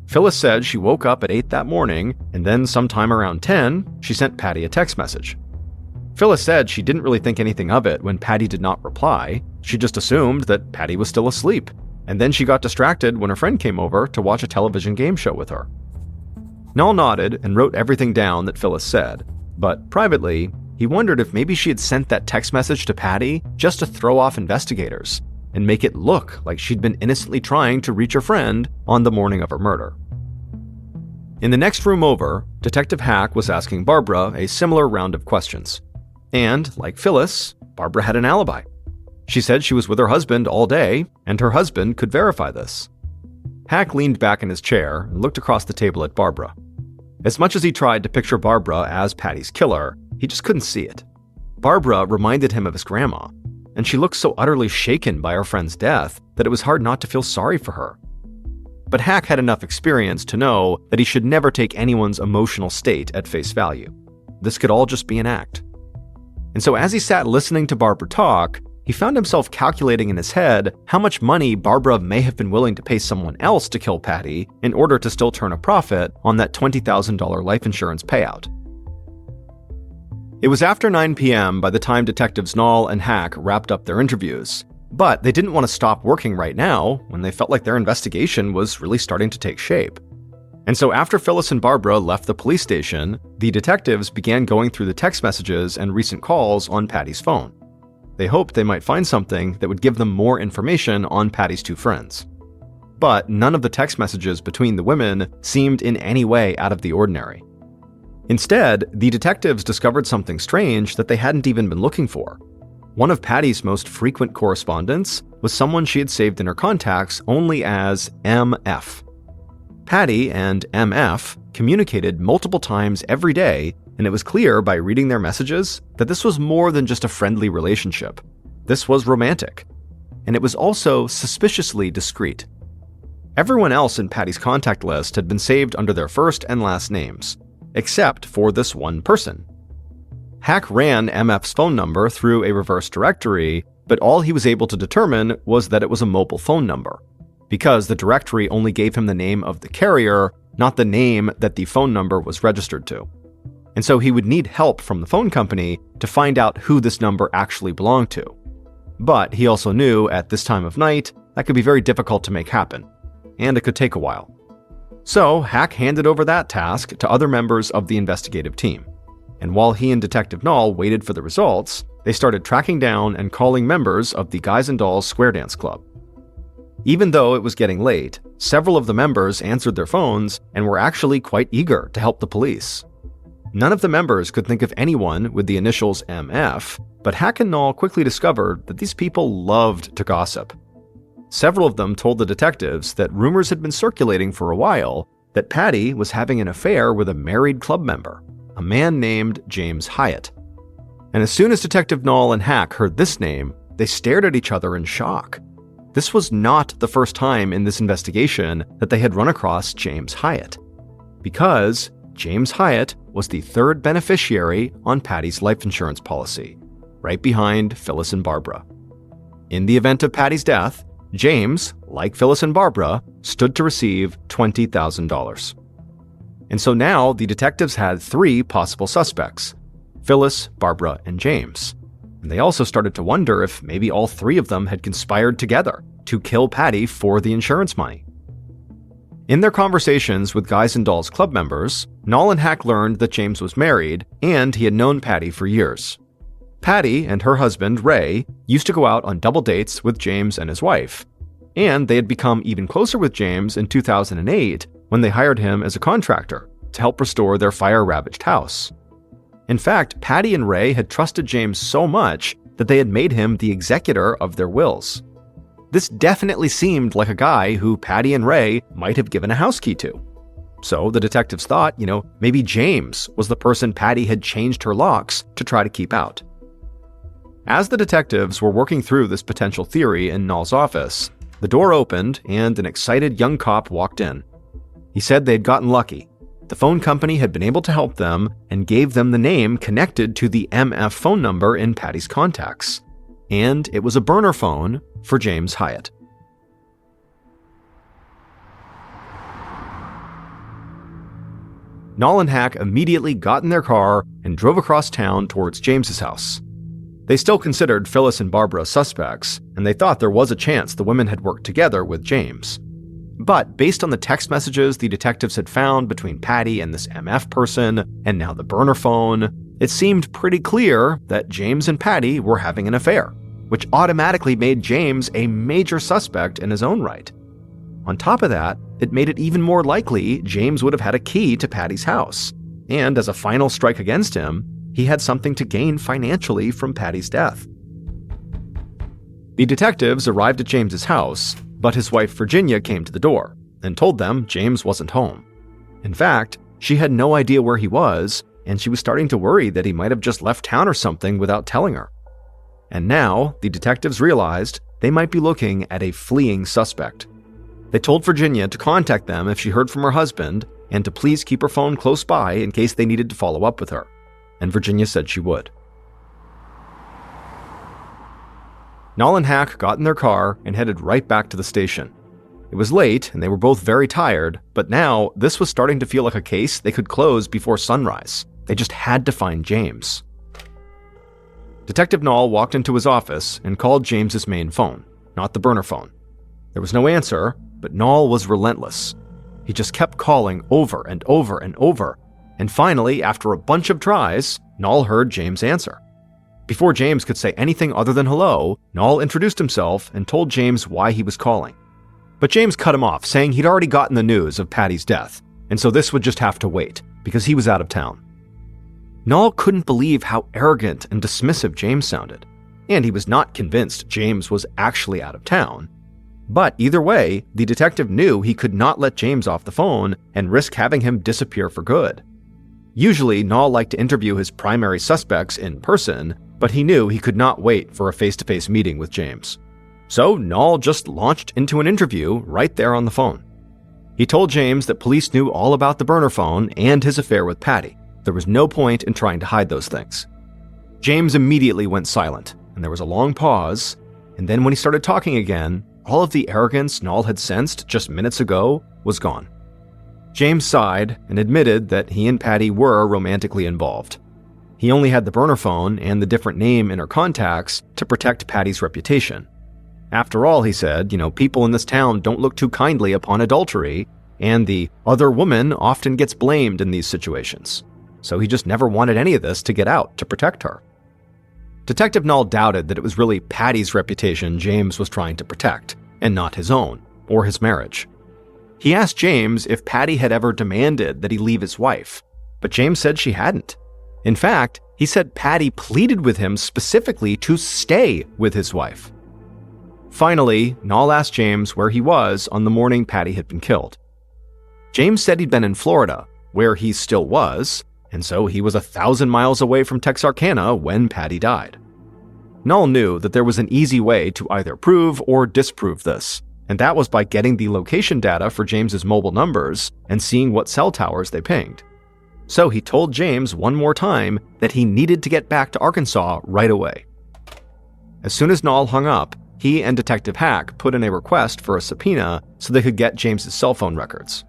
Phyllis said she woke up at 8 that morning, and then sometime around 10, she sent Patty a text message. Phyllis said she didn't really think anything of it when Patty did not reply. She just assumed that Patty was still asleep, and then she got distracted when her friend came over to watch a television game show with her. Nall nodded and wrote everything down that Phyllis said, but privately, he wondered if maybe she had sent that text message to Patty just to throw off investigators and make it look like she'd been innocently trying to reach her friend on the morning of her murder. In the next room over, Detective Hack was asking Barbara a similar round of questions. And, like Phyllis, Barbara had an alibi. She said she was with her husband all day, and her husband could verify this. Hack leaned back in his chair and looked across the table at Barbara. As much as he tried to picture Barbara as Patty's killer, he just couldn't see it. Barbara reminded him of his grandma, and she looked so utterly shaken by her friend's death that it was hard not to feel sorry for her. But Hack had enough experience to know that he should never take anyone's emotional state at face value. This could all just be an act. And so as he sat listening to Barbara talk, he found himself calculating in his head how much money Barbara may have been willing to pay someone else to kill Patty in order to still turn a profit on that $20,000 life insurance payout. It was after 9 p.m. by the time Detectives Knoll and Hack wrapped up their interviews. But they didn't want to stop working right now when they felt like their investigation was really starting to take shape. And so after Phyllis and Barbara left the police station, the detectives began going through the text messages and recent calls on Patty's phone. They hoped they might find something that would give them more information on Patty's two friends. But none of the text messages between the women seemed in any way out of the ordinary. Instead, the detectives discovered something strange that they hadn't even been looking for. One of Patty's most frequent correspondents was someone she had saved in her contacts only as MF. Patty and MF communicated multiple times every day, and it was clear by reading their messages that this was more than just a friendly relationship. This was romantic. And it was also suspiciously discreet. Everyone else in Patty's contact list had been saved under their first and last names, except for this one person. Hack ran MF's phone number through a reverse directory, but all he was able to determine was that it was a mobile phone number, because the directory only gave him the name of the carrier, not the name that the phone number was registered to. And so he would need help from the phone company to find out who this number actually belonged to. But he also knew at this time of night that could be very difficult to make happen, and it could take a while. So Hack handed over that task to other members of the investigative team. And while he and Detective Knoll waited for the results, they started tracking down and calling members of the Guys and Dolls Square Dance Club. Even though it was getting late, several of the members answered their phones and were actually quite eager to help the police. None of the members could think of anyone with the initials MF, but Hack and Knoll quickly discovered that these people loved to gossip. Several of them told the detectives that rumors had been circulating for a while that Patty was having an affair with a married club member, a man named James Hyatt. And as soon as Detective Knoll and Hack heard this name, they stared at each other in shock. This was not the first time in this investigation that they had run across James Hyatt, because James Hyatt was the third beneficiary on Patty's life insurance policy, right behind Phyllis and Barbara. In the event of Patty's death, James, like Phyllis and Barbara, stood to receive $20,000. And so now the detectives had three possible suspects: Phyllis, Barbara, and James. And they also started to wonder if maybe all three of them had conspired together to kill Patty for the insurance money. In their conversations with Guys and Dolls Club members, Knoll and Hack learned that James was married and he had known Patty for years. Patty and her husband, Ray, used to go out on double dates with James and his wife, and they had become even closer with James in 2008 when they hired him as a contractor to help restore their fire-ravaged house. In fact, Patty and Ray had trusted James so much that they had made him the executor of their wills. This definitely seemed like a guy who Patty and Ray might have given a house key to. So the detectives thought, maybe James was the person Patty had changed her locks to try to keep out. As the detectives were working through this potential theory in Knoll's office, the door opened and an excited young cop walked in. He said they'd gotten lucky. The phone company had been able to help them and gave them the name connected to the MF phone number in Patty's contacts. And it was a burner phone for James Hyatt. Knoll and Hack immediately got in their car and drove across town towards James's house. They still considered Phyllis and Barbara suspects, and they thought there was a chance the women had worked together with James. But based on the text messages the detectives had found between Patty and this MF person, and now the burner phone, it seemed pretty clear that James and Patty were having an affair, which automatically made James a major suspect in his own right. On top of that, it made it even more likely James would have had a key to Patty's house. And as a final strike against him, he had something to gain financially from Patty's death. The detectives arrived at James's house, but his wife Virginia came to the door and told them James wasn't home. In fact, she had no idea where he was, and she was starting to worry that he might have just left town or something without telling her. And now, the detectives realized they might be looking at a fleeing suspect. They told Virginia to contact them if she heard from her husband and to please keep her phone close by in case they needed to follow up with her. And Virginia said she would. Nall and Hack got in their car and headed right back to the station. It was late and they were both very tired, but now this was starting to feel like a case they could close before sunrise. They just had to find James. Detective Nall walked into his office and called James's main phone, not the burner phone. There was no answer, but Nall was relentless. He just kept calling over and over and over, and finally, after a bunch of tries, Nall heard James answer. Before James could say anything other than hello, Nall introduced himself and told James why he was calling. But James cut him off, saying he'd already gotten the news of Patty's death, and so this would just have to wait, because he was out of town. Nall couldn't believe how arrogant and dismissive James sounded, and he was not convinced James was actually out of town. But either way, the detective knew he could not let James off the phone and risk having him disappear for good. Usually, Nall liked to interview his primary suspects in person, but he knew he could not wait for a face-to-face meeting with James. So Nall just launched into an interview right there on the phone. He told James that police knew all about the burner phone and his affair with Patty. There was no point in trying to hide those things. James immediately went silent, and there was a long pause, and then when he started talking again, all of the arrogance Nall had sensed just minutes ago was gone. James sighed and admitted that he and Patty were romantically involved. He only had the burner phone and the different name in her contacts to protect Patty's reputation. After all, he said, people in this town don't look too kindly upon adultery, and the other woman often gets blamed in these situations. So he just never wanted any of this to get out to protect her. Detective Nall doubted that it was really Patty's reputation James was trying to protect, and not his own, or his marriage. He asked James if Patty had ever demanded that he leave his wife, but James said she hadn't. In fact, he said Patty pleaded with him specifically to stay with his wife. Finally, Nall asked James where he was on the morning Patty had been killed. James said he'd been in Florida, where he still was, and so he was 1,000 miles away from Texarkana when Patty died. Nall knew that there was an easy way to either prove or disprove this, and that was by getting the location data for James's mobile numbers and seeing what cell towers they pinged. So he told James one more time that he needed to get back to Arkansas right away. As soon as Nall hung up, he and Detective Hack put in a request for a subpoena so they could get James's cell phone records.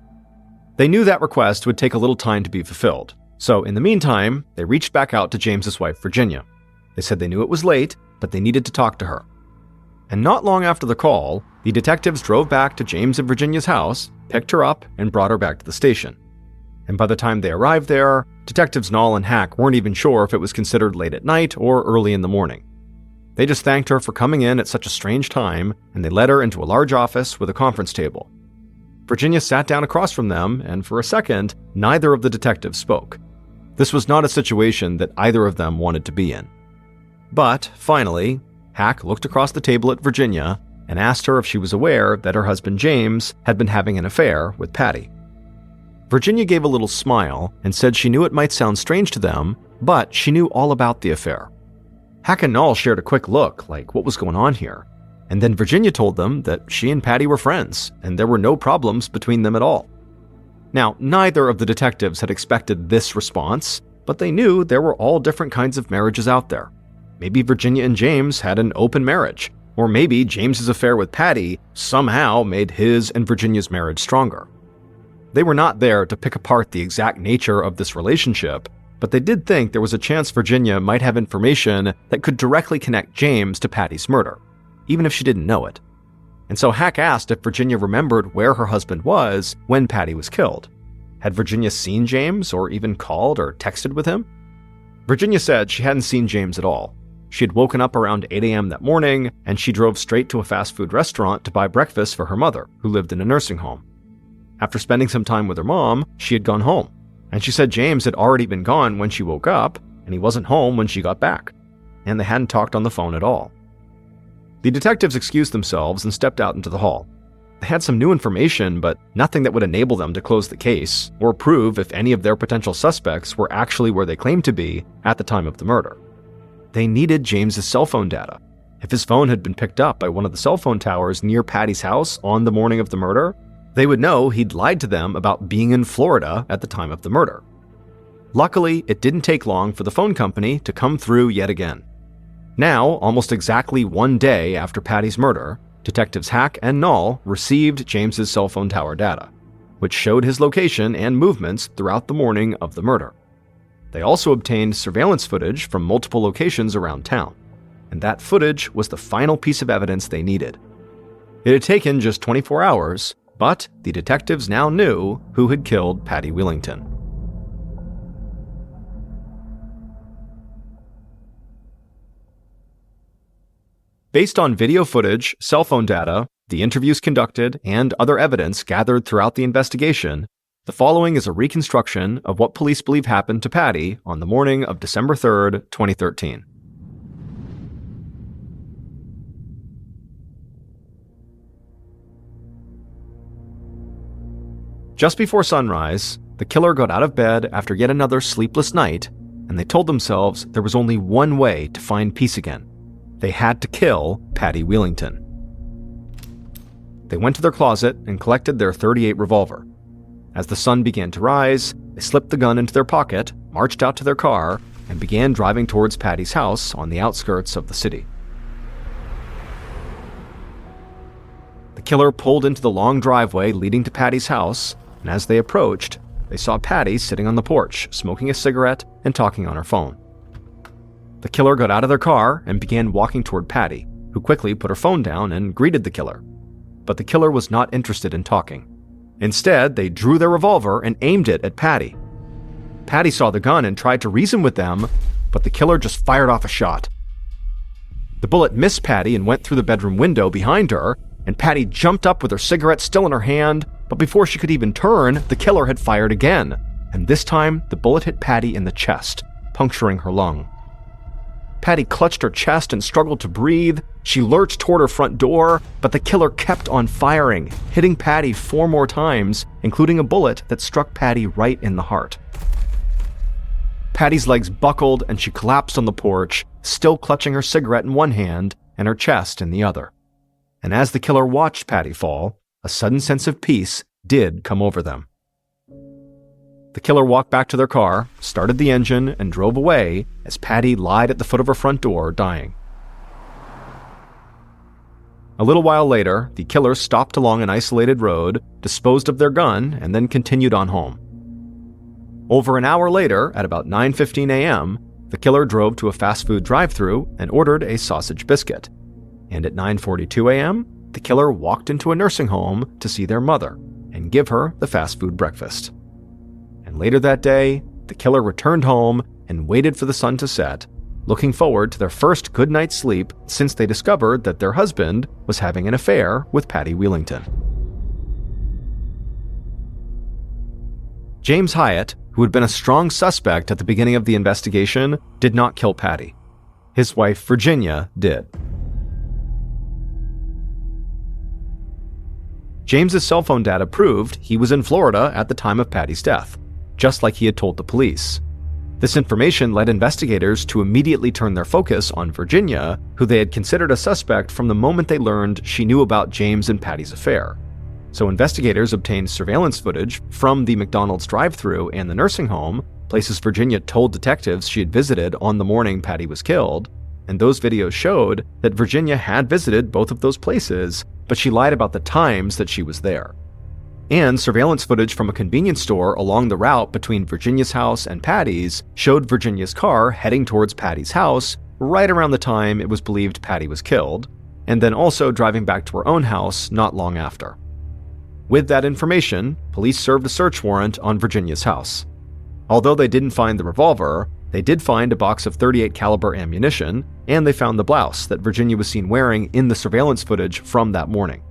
They knew that request would take a little time to be fulfilled, so in the meantime, they reached back out to James's wife, Virginia. They said they knew it was late, but they needed to talk to her. And not long after the call, the detectives drove back to James and Virginia's house, picked her up, and brought her back to the station. And by the time they arrived there, Detectives Nall and Hack weren't even sure if it was considered late at night or early in the morning. They just thanked her for coming in at such a strange time, and they led her into a large office with a conference table. Virginia sat down across from them, and for a second, neither of the detectives spoke. This was not a situation that either of them wanted to be in. But, finally, Hack looked across the table at Virginia and asked her if she was aware that her husband James had been having an affair with Patty. Virginia gave a little smile and said she knew it might sound strange to them, but she knew all about the affair. Hack and Nall shared a quick look, like what was going on here, and then Virginia told them that she and Patty were friends, and there were no problems between them at all. Now, neither of the detectives had expected this response, but they knew there were all different kinds of marriages out there. Maybe Virginia and James had an open marriage, or maybe James's affair with Patty somehow made his and Virginia's marriage stronger. They were not there to pick apart the exact nature of this relationship, but they did think there was a chance Virginia might have information that could directly connect James to Patty's murder, even if she didn't know it. And so Hack asked if Virginia remembered where her husband was when Patty was killed. Had Virginia seen James or even called or texted with him? Virginia said she hadn't seen James at all. She had woken up around 8 a.m. that morning, and she drove straight to a fast food restaurant to buy breakfast for her mother, who lived in a nursing home. After spending some time with her mom, she had gone home, and she said James had already been gone when she woke up, and he wasn't home when she got back, and they hadn't talked on the phone at all. The detectives excused themselves and stepped out into the hall. They had some new information, but nothing that would enable them to close the case or prove if any of their potential suspects were actually where they claimed to be at the time of the murder. They needed James's cell phone data. If his phone had been picked up by one of the cell phone towers near Patty's house on the morning of the murder, they would know he'd lied to them about being in Florida at the time of the murder. Luckily, it didn't take long for the phone company to come through yet again. Now, almost exactly 1 day after Patty's murder, detectives Hack and Null received James's cell phone tower data, which showed his location and movements throughout the morning of the murder. They also obtained surveillance footage from multiple locations around town, and that footage was the final piece of evidence they needed. It had taken just 24 hours, but the detectives now knew who had killed Patty Willington. Based on video footage, cell phone data, the interviews conducted, and other evidence gathered throughout the investigation, the following is a reconstruction of what police believe happened to Patty on the morning of December 3rd, 2013. Just before sunrise, the killer got out of bed after yet another sleepless night, and they told themselves there was only one way to find peace again. They had to kill Patty Willington. They went to their closet and collected their .38 revolver. As the sun began to rise, they slipped the gun into their pocket, marched out to their car, and began driving towards Patty's house on the outskirts of the city. The killer pulled into the long driveway leading to Patty's house, and as they approached, they saw Patty sitting on the porch, smoking a cigarette and talking on her phone. The killer got out of their car and began walking toward Patty, who quickly put her phone down and greeted the killer. But the killer was not interested in talking. Instead, they drew their revolver and aimed it at Patty. Patty saw the gun and tried to reason with them, but the killer just fired off a shot. The bullet missed Patty and went through the bedroom window behind her, and Patty jumped up with her cigarette still in her hand, but before she could even turn, the killer had fired again, and this time the bullet hit Patty in the chest, puncturing her lung. Patty clutched her chest and struggled to breathe. She lurched toward her front door, but the killer kept on firing, hitting Patty 4 more times, including a bullet that struck Patty right in the heart. Patty's legs buckled and she collapsed on the porch, still clutching her cigarette in one hand and her chest in the other. And as the killer watched Patty fall, a sudden sense of peace did come over them. The killer walked back to their car, started the engine, and drove away as Patty lied at the foot of her front door, dying. A little while later, the killer stopped along an isolated road, disposed of their gun, and then continued on home. Over an hour later, at about 9:15 a.m., the killer drove to a fast food drive-thru and ordered a sausage biscuit. And at 9:42 a.m., the killer walked into a nursing home to see their mother and give her the fast food breakfast. And later that day, the killer returned home and waited for the sun to set, looking forward to their first good night's sleep since they discovered that their husband was having an affair with Patty Willington. James Hyatt, who had been a strong suspect at the beginning of the investigation, did not kill Patty. His wife, Virginia, did. James's cell phone data proved he was in Florida at the time of Patty's death, just like he had told the police. This information led investigators to immediately turn their focus on Virginia, who they had considered a suspect from the moment they learned she knew about James and Patty's affair. So investigators obtained surveillance footage from the McDonald's drive-thru and the nursing home, places Virginia told detectives she had visited on the morning Patty was killed, and those videos showed that Virginia had visited both of those places, but she lied about the times that she was there. And surveillance footage from a convenience store along the route between Virginia's house and Patty's showed Virginia's car heading towards Patty's house right around the time it was believed Patty was killed, and then also driving back to her own house not long after. With that information, police served a search warrant on Virginia's house. Although they didn't find the revolver, they did find a box of .38 caliber ammunition, and they found the blouse that Virginia was seen wearing in the surveillance footage from that morning.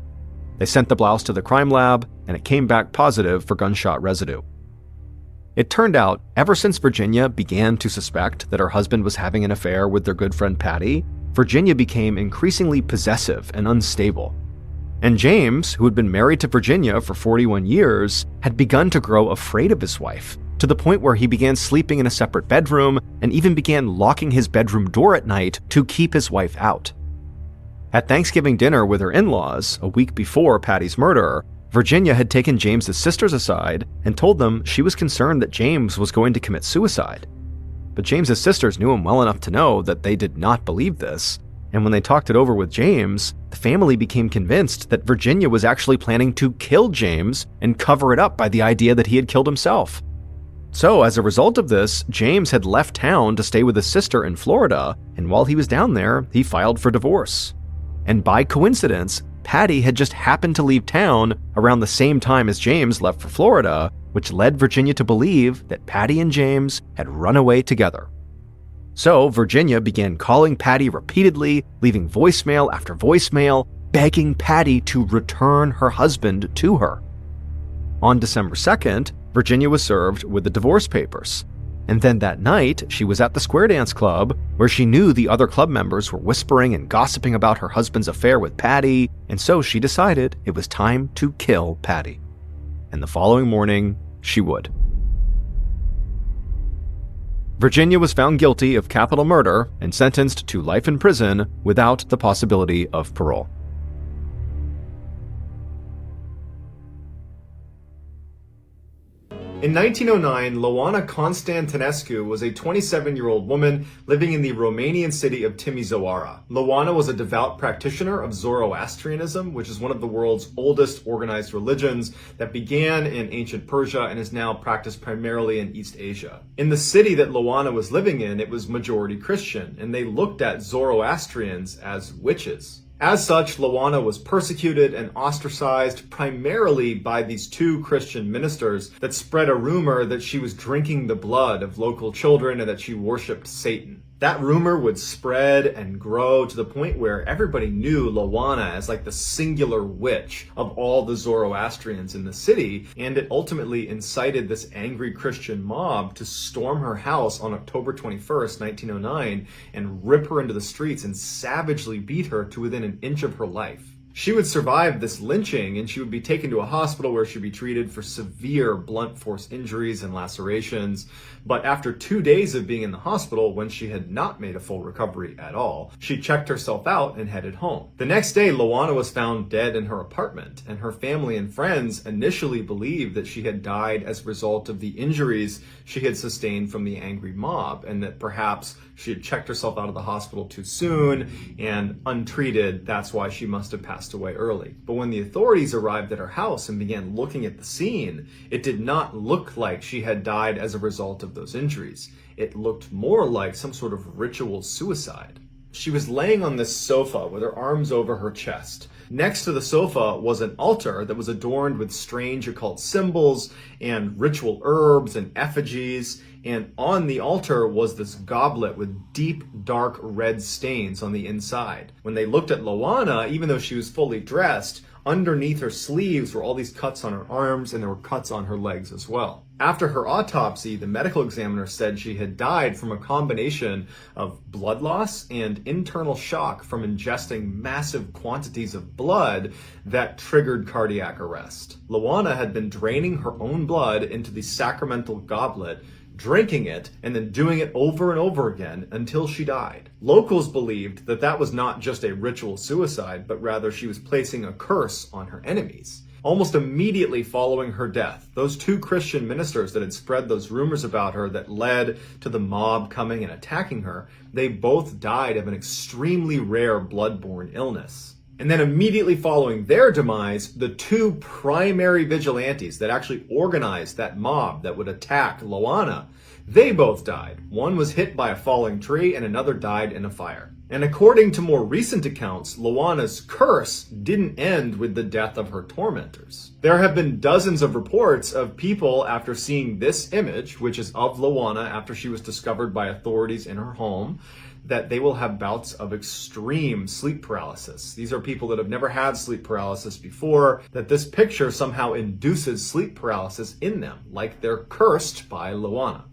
They sent the blouse to the crime lab, and it came back positive for gunshot residue. It turned out, ever since Virginia began to suspect that her husband was having an affair with their good friend Patty, Virginia became increasingly possessive and unstable. And James, who had been married to Virginia for 41 years, had begun to grow afraid of his wife, to the point where he began sleeping in a separate bedroom and even began locking his bedroom door at night to keep his wife out. At Thanksgiving dinner with her in-laws, a week before Patty's murder, Virginia had taken James's sisters aside and told them she was concerned that James was going to commit suicide. But James's sisters knew him well enough to know that they did not believe this, and when they talked it over with James, the family became convinced that Virginia was actually planning to kill James and cover it up by the idea that he had killed himself. So, as a result of this, James had left town to stay with his sister in Florida, and while he was down there, he filed for divorce. And by coincidence, Patty had just happened to leave town around the same time as James left for Florida, which led Virginia to believe that Patty and James had run away together. So Virginia began calling Patty repeatedly, leaving voicemail after voicemail, begging Patty to return her husband to her. On December 2nd, Virginia was served with the divorce papers. And then that night, she was at the Square Dance Club, where she knew the other club members were whispering and gossiping about her husband's affair with Patty, and so she decided it was time to kill Patty. And the following morning, she would. Virginia was found guilty of capital murder and sentenced to life in prison without the possibility of parole.
In 1909, Ioana Constantinescu was a 27-year-old woman living in the Romanian city of Timișoara. Ioana was a devout practitioner of Zoroastrianism, which is one of the world's oldest organized religions that began in ancient Persia and is now practiced primarily in East Asia. In the city that Ioana was living in, it was majority Christian, and they looked at Zoroastrians as witches. As such, Ioana was persecuted and ostracized primarily by these two Christian ministers that spread a rumor that she was drinking the blood of local children and that she worshipped Satan. That rumor would spread and grow to the point where everybody knew Ioana as like the singular witch of all the Zoroastrians in the city, and it ultimately incited this angry Christian mob to storm her house on October 21st, 1909, and rip her into the streets and savagely beat her to within an inch of her life. She would survive this lynching, and she would be taken to a hospital where she'd be treated for severe blunt force injuries and lacerations. But after 2 days of being in the hospital, when she had not made a full recovery at all, she checked herself out and headed home. The next day, Ioana was found dead in her apartment, and her family and friends initially believed that she had died as a result of the injuries she had sustained from the angry mob, and that perhaps she had checked herself out of the hospital too soon, and untreated, that's why she must have passed away early. But when the authorities arrived at her house and began looking at the scene, it did not look like she had died as a result of those injuries. It looked more like some sort of ritual suicide. She was laying on this sofa with her arms over her chest. Next to the sofa was an altar that was adorned with strange occult symbols and ritual herbs and effigies, and on the altar was this goblet with deep, dark red stains on the inside. When they looked at Ioana, even though she was fully dressed, underneath her sleeves were all these cuts on her arms, and there were cuts on her legs as well. After her autopsy, the medical examiner said she had died from a combination of blood loss and internal shock from ingesting massive quantities of blood that triggered cardiac arrest. Ioana had been draining her own blood into the sacramental goblet, drinking it, and then doing it over and over again until she died. Locals believed that that was not just a ritual suicide, but rather she was placing a curse on her enemies. Almost immediately following her death, those two Christian ministers that had spread those rumors about her that led to the mob coming and attacking her, they both died of an extremely rare blood-borne illness. And then immediately following their demise, the two primary vigilantes that actually organized that mob that would attack Ioana, they both died. One was hit by a falling tree and another died in a fire. And according to more recent accounts, Ioana's curse didn't end with the death of her tormentors. There have been dozens of reports of people after seeing this image, which is of Ioana after she was discovered by authorities in her home. that they will have bouts of extreme sleep paralysis. These are people that have never had sleep paralysis before, that this picture somehow induces sleep paralysis in them, like they're cursed by Loana.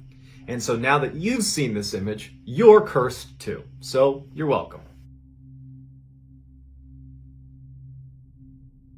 And so now that you've seen this image, you're cursed too. So you're welcome.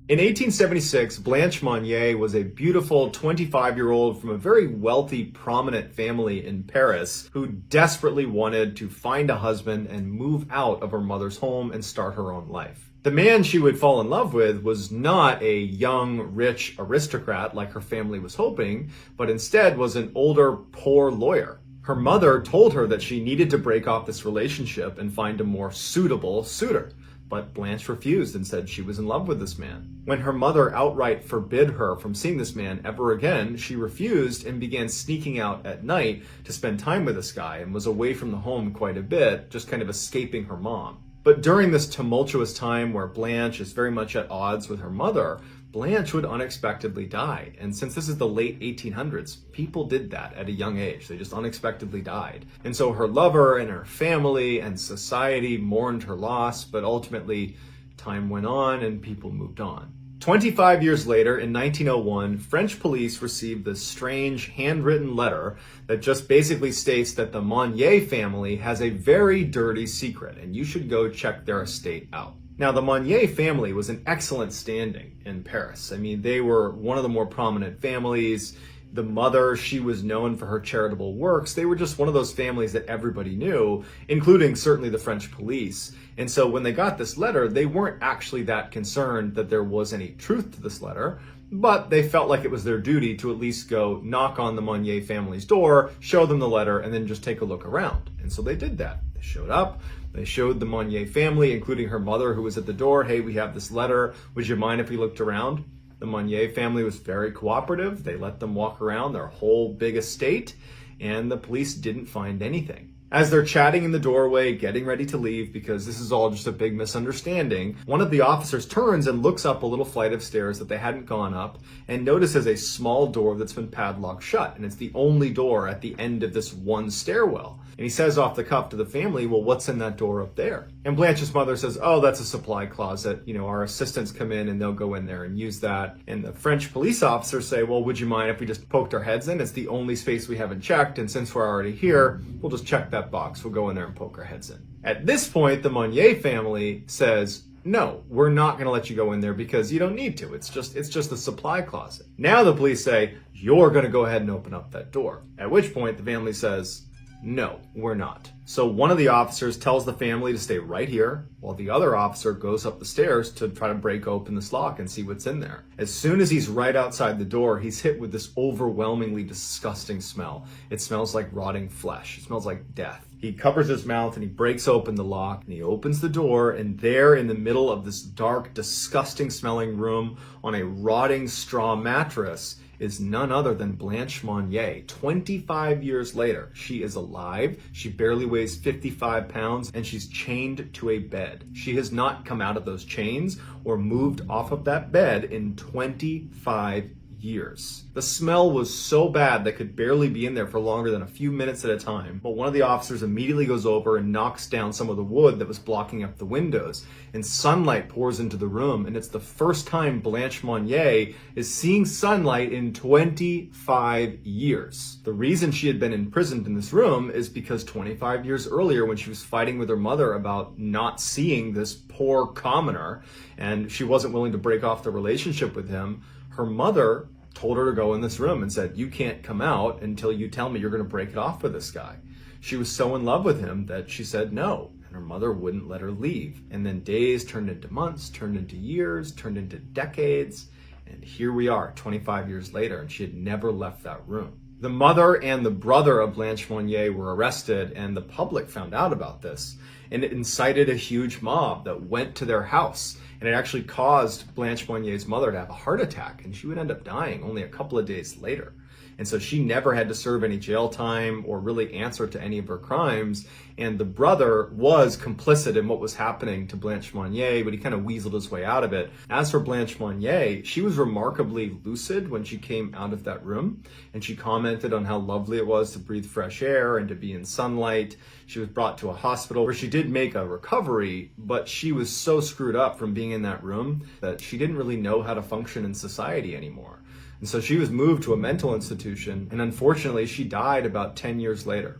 In 1876, Blanche Monnier was a beautiful 25-year-old from a very wealthy, prominent family in Paris who desperately wanted to find a husband and move out of her mother's home and start her own life. The man she would fall in love with was not a young, rich aristocrat like her family was hoping, but instead was an older, poor lawyer. Her mother told her that she needed to break off this relationship and find a more suitable suitor. But Blanche refused and said she was in love with this man. When her mother outright forbid her from seeing this man ever again, she refused and began sneaking out at night to spend time with this guy and was away from the home quite a bit, just kind of escaping her mom. But during this tumultuous time where Blanche is very much at odds with her mother, Blanche would unexpectedly die. And since this is the late 1800s, people did that at a young age. They just unexpectedly died. And so her lover and her family and society mourned her loss, but ultimately time went on and people moved on. 25 years later, in 1901, French police received this strange handwritten letter that just basically states that the Monnier family has a very dirty secret and you should go check their estate out. Now, the Monnier family was in excellent standing in Paris. I mean, they were one of the more prominent families. The mother, she was known for her charitable works. They were just one of those families that everybody knew, including certainly the French police. And so when they got this letter, they weren't actually that concerned that there was any truth to this letter, but they felt like it was their duty to at least go knock on the Monnier family's door, show them the letter, and then just take a look around. And so they did that. They showed up. They showed the Monnier family, including her mother who was at the door, hey, we have this letter. Would you mind if we looked around? The Monnier family was very cooperative. They let them walk around their whole big estate, and the police didn't find anything. As they're chatting in the doorway, getting ready to leave, because this is all just a big misunderstanding, one of the officers turns and looks up a little flight of stairs that they hadn't gone up and notices a small door that's been padlocked shut, and it's the only door at the end of this one stairwell. And he says off the cuff to the family, well, what's in that door up there? And Blanche's mother says, oh, that's a supply closet. You know, our assistants come in and they'll go in there and use that. And the French police officers say, well, would you mind if we just poked our heads in? It's the only space we haven't checked. And since we're already here, we'll just check that box. We'll go in there and poke our heads in. At this point, the Monnier family says, no, we're not going to let you go in there because you don't need to. It's just a supply closet. Now the police say, you're going to go ahead and open up that door. At which point the family says, no, we're not. So one of the officers tells the family to stay right here, while the other officer goes up the stairs to try to break open this lock and see what's in there. As soon as he's right outside the door, he's hit with this overwhelmingly disgusting smell. It smells like rotting flesh. It smells like death. He covers his mouth and he breaks open the lock and he opens the door, and there in the middle of this dark, disgusting smelling room on a rotting straw mattress is none other than Blanche Monnier. 25 years later, she is alive. She barely weighs 55 pounds and she's chained to a bed. She has not come out of those chains or moved off of that bed in 25 years. The smell was so bad they could barely be in there for longer than a few minutes at a time. But one of the officers immediately goes over and knocks down some of the wood that was blocking up the windows, and sunlight pours into the room, and it's the first time Blanche Monnier is seeing sunlight in 25 years. The reason she had been imprisoned in this room is because 25 years earlier, when she was fighting with her mother about not seeing this poor commoner, and she wasn't willing to break off the relationship with him, her mother told her to go in this room and said, you can't come out until you tell me you're going to break it off with this guy. She was so in love with him that she said no, and her mother wouldn't let her leave. And then days turned into months, turned into years, turned into decades, and here we are 25 years later, and she had never left that room. The mother and the brother of Blanche Monnier were arrested, and the public found out about this, and it incited a huge mob that went to their house. And it actually caused Blanche Monnier's mother to have a heart attack, and she would end up dying only a couple of days later. And so she never had to serve any jail time or really answer to any of her crimes. And the brother was complicit in what was happening to Blanche Monnier, but he kind of weaseled his way out of it. As for Blanche Monnier, she was remarkably lucid when she came out of that room, and she commented on how lovely it was to breathe fresh air and to be in sunlight. She was brought to a hospital where she did make a recovery, but she was so screwed up from being in that room that she didn't really know how to function in society anymore. And so she was moved to a mental institution, and unfortunately she died about 10 years later.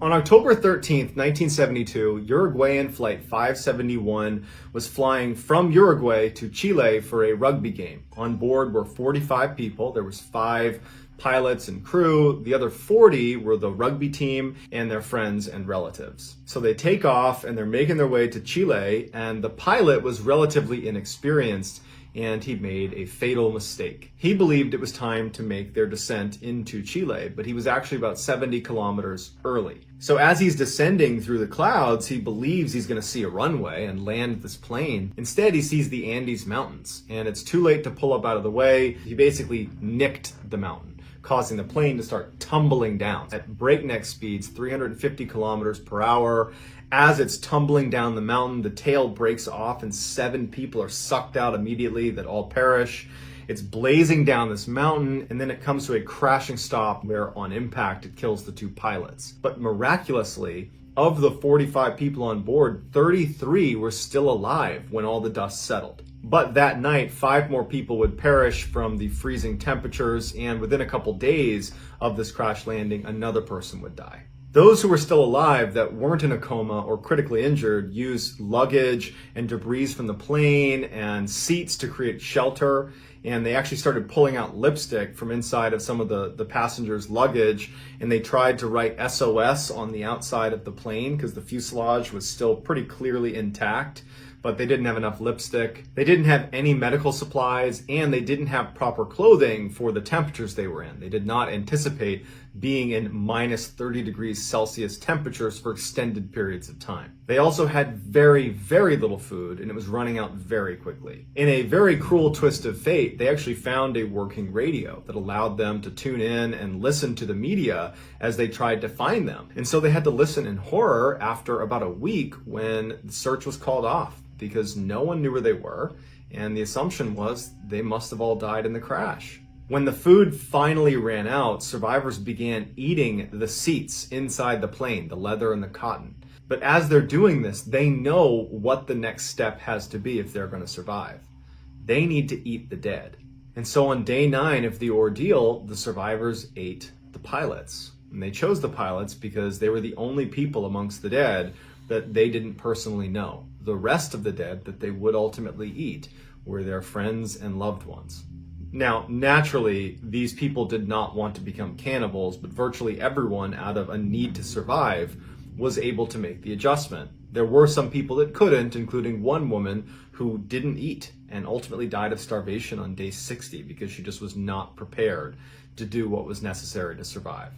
On October 13th, 1972, Uruguayan Flight 571 was flying from Uruguay to Chile for a rugby game. On board were 45 people. There was 5 pilots and crew. The other 40 were the rugby team and their friends and relatives. So they take off and they're making their way to Chile, and the pilot was relatively inexperienced, and he made a fatal mistake. He believed it was time to make their descent into Chile, but he was actually about 70 kilometers early. So as he's descending through the clouds, he believes he's going to see a runway and land this plane. Instead, he sees the Andes Mountains, and it's too late to pull up out of the way. He basically nicked the mountain, causing the plane to start tumbling down at breakneck speeds, 350 kilometers per hour. As it's tumbling down the mountain, the tail breaks off and 7 people are sucked out immediately that all perish. It's blazing down this mountain, and then it comes to a crashing stop where on impact it kills the 2 pilots. But miraculously, of the 45 people on board, 33 were still alive when all the dust settled. But that night, 5 more people would perish from the freezing temperatures, and within a couple days of this crash landing, another person would die. Those who were still alive that weren't in a coma or critically injured used luggage and debris from the plane and seats to create shelter, and they actually started pulling out lipstick from inside of some of the passengers' luggage, and they tried to write SOS on the outside of the plane because the fuselage was still pretty clearly intact, but they didn't have enough lipstick. They didn't have any medical supplies, and they didn't have proper clothing for the temperatures they were in. They did not anticipate being in minus 30 degrees Celsius temperatures for extended periods of time. They also had very, very little food, and it was running out very quickly. In a very cruel twist of fate, they actually found a working radio that allowed them to tune in and listen to the media as they tried to find them. And so they had to listen in horror after about a week when the search was called off, because no one knew where they were, and the assumption was they must have all died in the crash. When the food finally ran out, survivors began eating the seats inside the plane, the leather and the cotton. But as they're doing this, they know what the next step has to be if they're going to survive. They need to eat the dead. And so on day 9 of the ordeal, the survivors ate the pilots. And they chose the pilots because they were the only people amongst the dead that they didn't personally know. The rest of the dead that they would ultimately eat were their friends and loved ones. Now, naturally, these people did not want to become cannibals, but virtually everyone, out of a need to survive, was able to make the adjustment. There were some people that couldn't, including one woman who didn't eat and ultimately died of starvation on day 60 because she just was not prepared to do what was necessary to survive.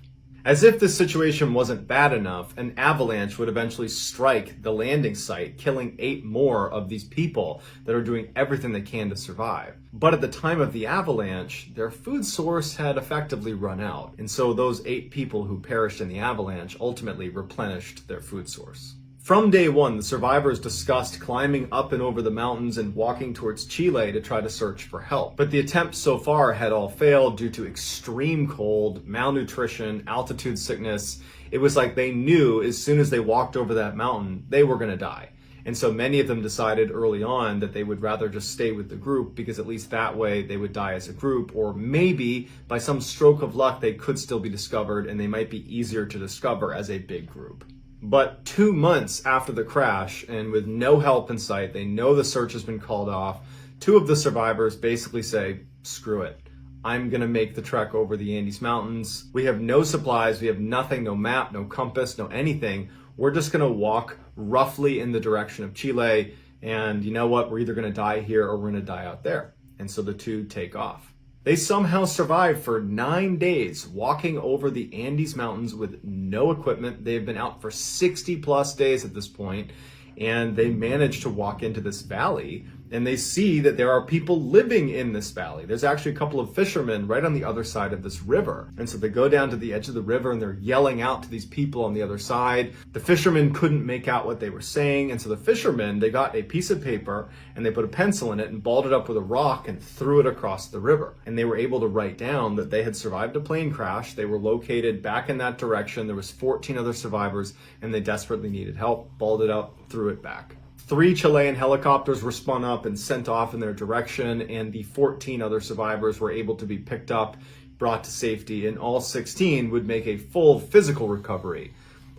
As if this situation wasn't bad enough, an avalanche would eventually strike the landing site, killing 8 more of these people that are doing everything they can to survive. But at the time of the avalanche, their food source had effectively run out, and so those 8 people who perished in the avalanche ultimately replenished their food source. From day 1, the survivors discussed climbing up and over the mountains and walking towards Chile to try to search for help. But the attempts so far had all failed due to extreme cold, malnutrition, altitude sickness. It was like they knew as soon as they walked over that mountain, they were going to die. And so many of them decided early on that they would rather just stay with the group, because at least that way they would die as a group, or maybe by some stroke of luck they could still be discovered and they might be easier to discover as a big group. But 2 months after the crash, and with no help in sight, they know the search has been called off. 2 of the survivors basically say, screw it. I'm gonna make the trek over the Andes Mountains. We have no supplies, we have nothing, no map, no compass, no anything. We're just gonna walk roughly in the direction of Chile, and you know what? We're either gonna die here or we're gonna die out there. And so the 2 take off. They somehow survived for 9 days, walking over the Andes Mountains with no equipment. They've been out for 60 plus days at this point, and they managed to walk into this valley and they see that there are people living in this valley. There's actually a couple of fishermen right on the other side of this river. And so they go down to the edge of the river and they're yelling out to these people on the other side. The fishermen couldn't make out what they were saying. And so the fishermen, they got a piece of paper and they put a pencil in it and balled it up with a rock and threw it across the river. And they were able to write down that they had survived a plane crash. They were located back in that direction. There was 14 other survivors and they desperately needed help. Balled it up, threw it back. 3 Chilean helicopters were spun up and sent off in their direction, and the 14 other survivors were able to be picked up, brought to safety, and all 16 would make a full physical recovery.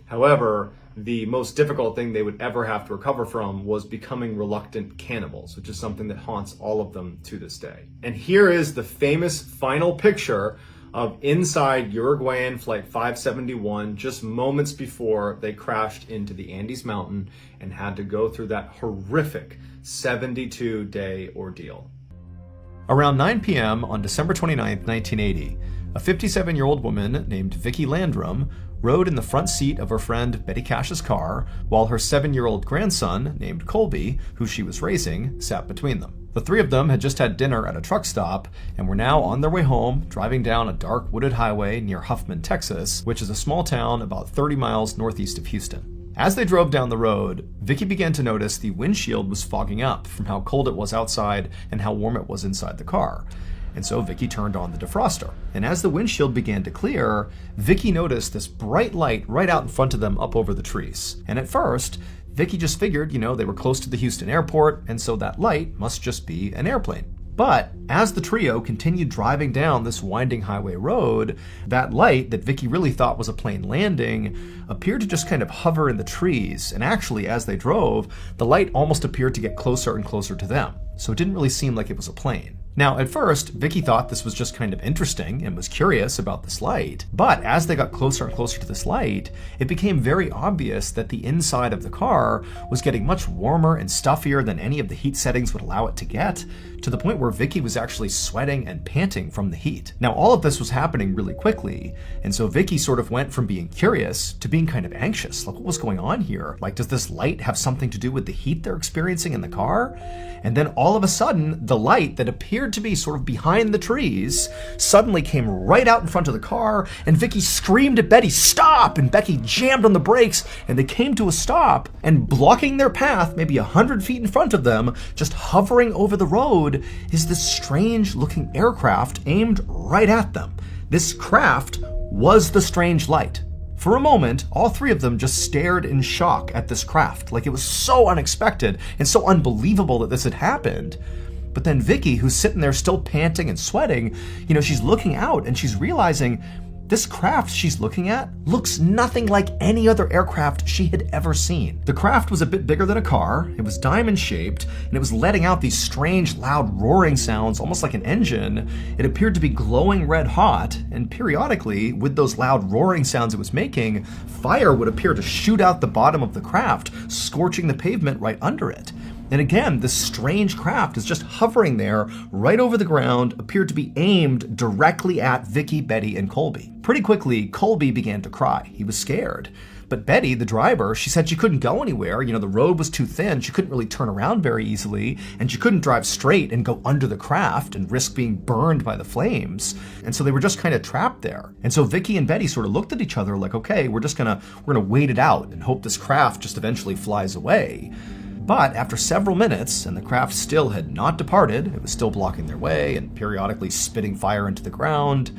However, the most difficult thing they would ever have to recover from was becoming reluctant cannibals, which is something that haunts all of them to this day. And here is the famous final picture of inside Uruguayan Flight 571 just moments before they crashed into the Andes Mountain and had to go through that horrific 72-day ordeal.
Around 9 p.m. on December 29, 1980, a 57-year-old woman named Vicki Landrum rode in the front seat of her friend Betty Cash's car while her 7-year-old grandson, named Colby, who she was raising, sat between them. The 3 of them had just had dinner at a truck stop and were now on their way home, driving down a dark wooded highway near Huffman, Texas, which is a small town about 30 miles northeast of Houston. As they drove down the road, Vicki began to notice the windshield was fogging up from how cold it was outside and how warm it was inside the car. And so Vicki turned on the defroster. And as the windshield began to clear, Vicki noticed this bright light right out in front of them up over the trees. And at first, Vicki just figured, they were close to the Houston airport, and so that light must just be an airplane. But as the trio continued driving down this winding highway road, that light that Vicki really thought was a plane landing appeared to just kind of hover in the trees. And actually, as they drove, the light almost appeared to get closer and closer to them. So it didn't really seem like it was a plane. Now, at first, Vicki thought this was just kind of interesting and was curious about this light. But as they got closer and closer to this light, it became very obvious that the inside of the car was getting much warmer and stuffier than any of the heat settings would allow it to get, to the point where Vicki was actually sweating and panting from the heat. Now, all of this was happening really quickly, and so Vicki sort of went from being curious to being kind of anxious. Like, what was going on here? Like, does this light have something to do with the heat they're experiencing in the car? And then all of a sudden, the light that appeared to be sort of behind the trees suddenly came right out in front of the car, and Vicki screamed at Betty, "Stop!" And Becky jammed on the brakes, and they came to a stop, and blocking their path maybe 100 feet in front of them, just hovering over the road, is this strange-looking aircraft aimed right at them. This craft was the strange light. For a moment, all 3 of them just stared in shock at this craft, like it was so unexpected and so unbelievable that this had happened. But then Vicki, who's sitting there still panting and sweating, she's looking out and she's realizing this craft she's looking at looks nothing like any other aircraft she had ever seen. The craft was a bit bigger than a car, it was diamond-shaped, and it was letting out these strange, loud roaring sounds, almost like an engine. It appeared to be glowing red hot, and periodically, with those loud roaring sounds it was making, fire would appear to shoot out the bottom of the craft, scorching the pavement right under it. And again, this strange craft is just hovering there right over the ground, appeared to be aimed directly at Vicki, Betty, and Colby. Pretty quickly, Colby began to cry. He was scared. But Betty, the driver, she said she couldn't go anywhere. The road was too thin. She couldn't really turn around very easily, and she couldn't drive straight and go under the craft and risk being burned by the flames. And so they were just kind of trapped there. And so Vicki and Betty sort of looked at each other like, okay, we're gonna wait it out and hope this craft just eventually flies away. But after several minutes, and the craft still had not departed, it was still blocking their way and periodically spitting fire into the ground,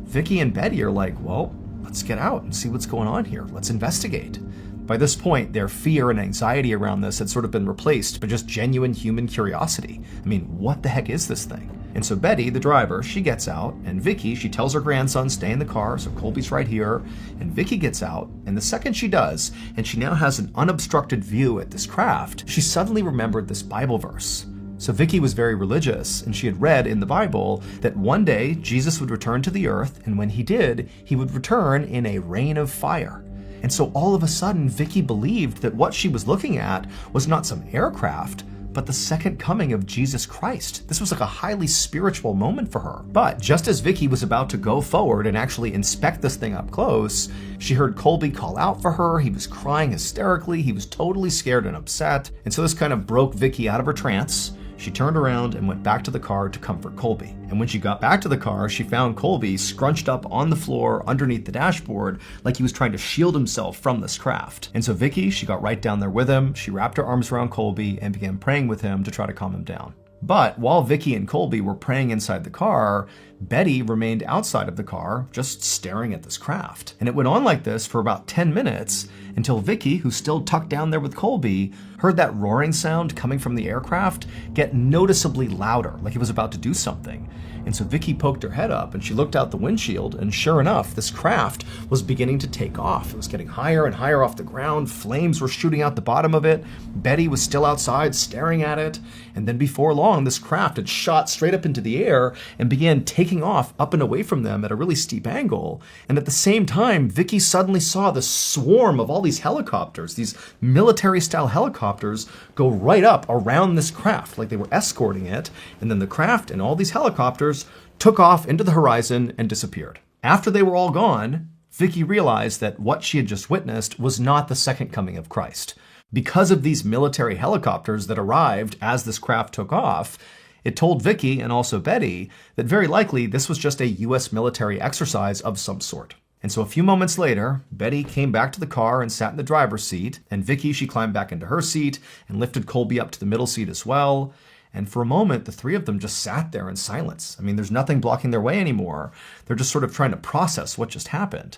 Vicki and Betty are like, well, let's get out and see what's going on here. Let's investigate. By this point, their fear and anxiety around this had sort of been replaced by just genuine human curiosity. I mean, what the heck is this thing? And so Betty, the driver, she gets out, and Vicki, she tells her grandson, stay in the car, so Colby's right here, and Vicki gets out, and the second she does, and she now has an unobstructed view at this craft, she suddenly remembered this Bible verse. So Vicki was very religious, and she had read in the Bible that one day Jesus would return to the earth, and when he did, he would return in a rain of fire. And so all of a sudden, Vicki believed that what she was looking at was not some aircraft, but the second coming of Jesus Christ. This was like a highly spiritual moment for her. But just as Vicki was about to go forward and actually inspect this thing up close, she heard Colby call out for her. He was crying hysterically. He was totally scared and upset. And so this kind of broke Vicki out of her trance.
She turned around and went back to the car to comfort Colby. And when she got back to the car, she found Colby scrunched up on the floor underneath the dashboard like he was trying to shield himself from this craft. And so Vicky, she got right down there with him. She wrapped her arms around Colby and began praying with him to try to calm him down. But while Vicky and Colby were praying inside the car, Betty remained outside of the car, just staring at this craft. And it went on like this for about 10 minutes until Vicky, who's still tucked down there with Colby, heard that roaring sound coming from the aircraft get noticeably louder, like it was about to do something. And so Vicky poked her head up and she looked out the windshield, and sure enough, this craft was beginning to take off. It was getting higher and higher off the ground. Flames were shooting out the bottom of it. Betty was still outside staring at it. And then before long, this craft had shot straight up into the air and began taking off up and away from them at a really steep angle. And at the same time, Vicky suddenly saw this swarm of all these helicopters, these military-style helicopters, go right up around this craft like they were escorting it. And then the craft and all these helicopters took off into the horizon and disappeared. After they were all gone, Vicky realized that what she had just witnessed was not the second coming of Christ. Because of these military helicopters that arrived as this craft took off, it told Vicky and also Betty that very likely this was just a US military exercise of some sort. And so a few moments later, Betty came back to the car and sat in the driver's seat, and Vicky, she climbed back into her seat and lifted Colby up to the middle seat as well. And for a moment, the three of them just sat there in silence. I mean, there's nothing blocking their way anymore. They're just sort of trying to process what just happened.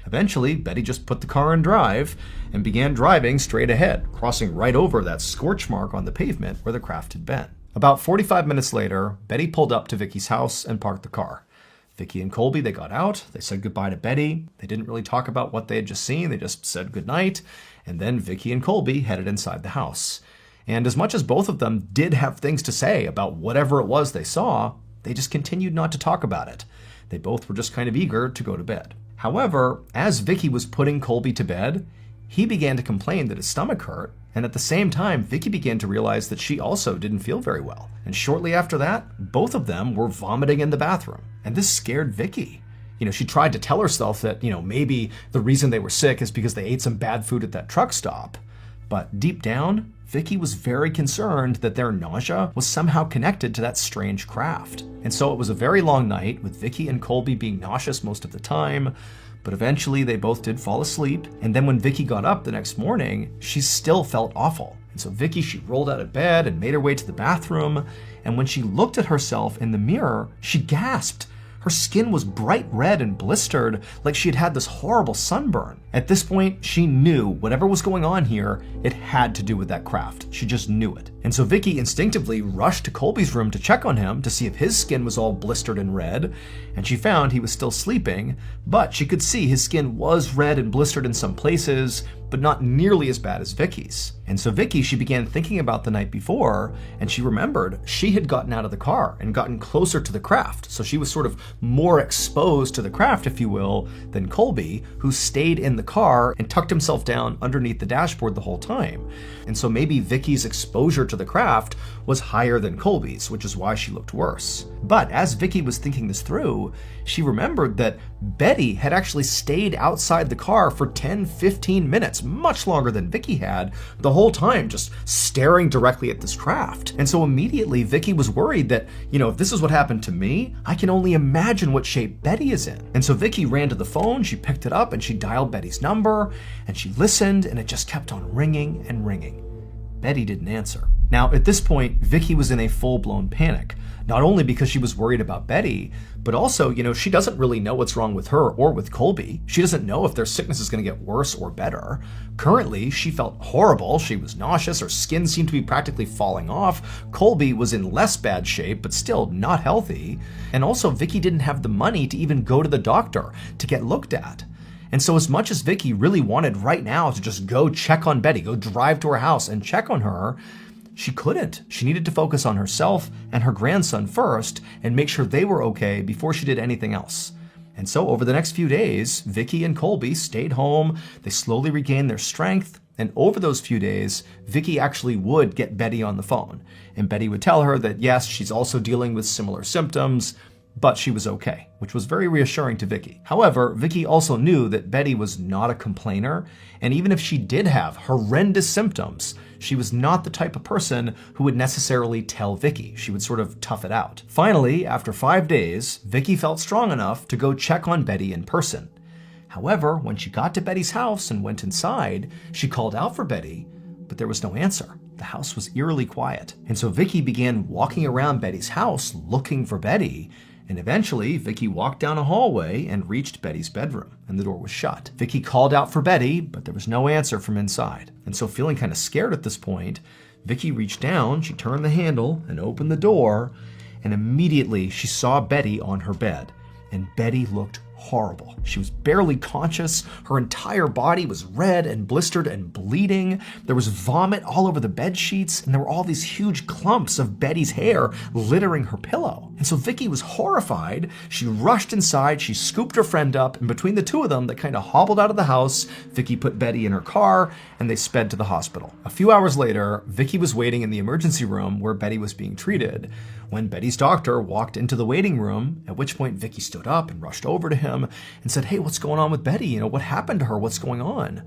Eventually, Betty just put the car in drive and began driving straight ahead, crossing right over that scorch mark on the pavement where the craft had been. About 45 minutes later, Betty pulled up to Vicky's house and parked the car. Vicky and Colby, they got out. They said goodbye to Betty. They didn't really talk about what they had just seen. They just said goodnight. And then Vicky and Colby headed inside the house. And as much as both of them did have things to say about whatever it was they saw, they just continued not to talk about it. They both were just kind of eager to go to bed. However, as Vicky was putting Colby to bed, he began to complain that his stomach hurt, and at the same time, Vicky began to realize that she also didn't feel very well. And shortly after that, both of them were vomiting in the bathroom. And this scared Vicky. She tried to tell herself that, maybe the reason they were sick is because they ate some bad food at that truck stop. But deep down, Vicky was very concerned that their nausea was somehow connected to that strange craft. And so it was a very long night, with Vicky and Colby being nauseous most of the time, but eventually they both did fall asleep. And then when Vicky got up the next morning, she still felt awful. And so Vicky, she rolled out of bed and made her way to the bathroom, and when she looked at herself in the mirror, she gasped. Her skin was bright red and blistered, like she had had this horrible sunburn. At this point, she knew whatever was going on here, it had to do with that craft. She just knew it. And so Vicky instinctively rushed to Colby's room to check on him to see if his skin was all blistered and red, and she found he was still sleeping, but she could see his skin was red and blistered in some places, but not nearly as bad as Vicky's. And so Vicky, she began thinking about the night before, and she remembered she had gotten out of the car and gotten closer to the craft. So she was sort of more exposed to the craft, if you will, than Colby, who stayed in the car and tucked himself down underneath the dashboard the whole time. And so maybe Vicky's exposure to the craft was higher than Colby's, which is why she looked worse. But as Vicky was thinking this through, she remembered that Betty had actually stayed outside the car for 10-15 minutes, much longer than Vicky had, the whole time just staring directly at this craft. And so immediately Vicky was worried that, if this is what happened to me, I can only imagine what shape Betty is in. And so Vicky ran to the phone, she picked it up, and she dialed Betty's number, and she listened, and it just kept on ringing and ringing. Betty didn't answer. Now, at this point, Vicky was in a full-blown panic, not only because she was worried about Betty, but also, she doesn't really know what's wrong with her or with Colby. She doesn't know if their sickness is going to get worse or better. Currently, she felt horrible. She was nauseous. Her skin seemed to be practically falling off. Colby was in less bad shape, but still not healthy. And also, Vicky didn't have the money to even go to the doctor to get looked at. And so as much as Vicky really wanted right now to just go check on Betty, go drive to her house and check on her, she couldn't. She needed to focus on herself and her grandson first and make sure they were okay before she did anything else. And so over the next few days, Vicky and Colby stayed home. They slowly regained their strength. And over those few days, Vicky actually would get Betty on the phone. And Betty would tell her that yes, she's also dealing with similar symptoms, but she was okay, which was very reassuring to Vicky. However, Vicky also knew that Betty was not a complainer, and even if she did have horrendous symptoms, she was not the type of person who would necessarily tell Vicky. She would sort of tough it out. Finally, after 5 days, Vicky felt strong enough to go check on Betty in person. However, when she got to Betty's house and went inside, she called out for Betty, but there was no answer. The house was eerily quiet. And so Vicky began walking around Betty's house looking for Betty, and eventually Vicky walked down a hallway and reached Betty's bedroom, and the door was shut. Vicky called out for Betty, but there was no answer from inside. And so feeling kind of scared at this point, Vicky reached down, she turned the handle and opened the door, and immediately she saw Betty on her bed. And Betty looked horrible. She was barely conscious. Her entire body was red and blistered and bleeding. There was vomit all over the bed sheets, and there were all these huge clumps of Betty's hair littering her pillow. And so Vicky was horrified. She rushed inside, she scooped her friend up, and between the two of them, they kind of hobbled out of the house. Vicky put Betty in her car, and they sped to the hospital. A few hours later, Vicky was waiting in the emergency room where Betty was being treated when Betty's doctor walked into the waiting room, at which point Vicky stood up and rushed over to him and said, "Hey, what's going on with Betty? What happened to her? What's going on?"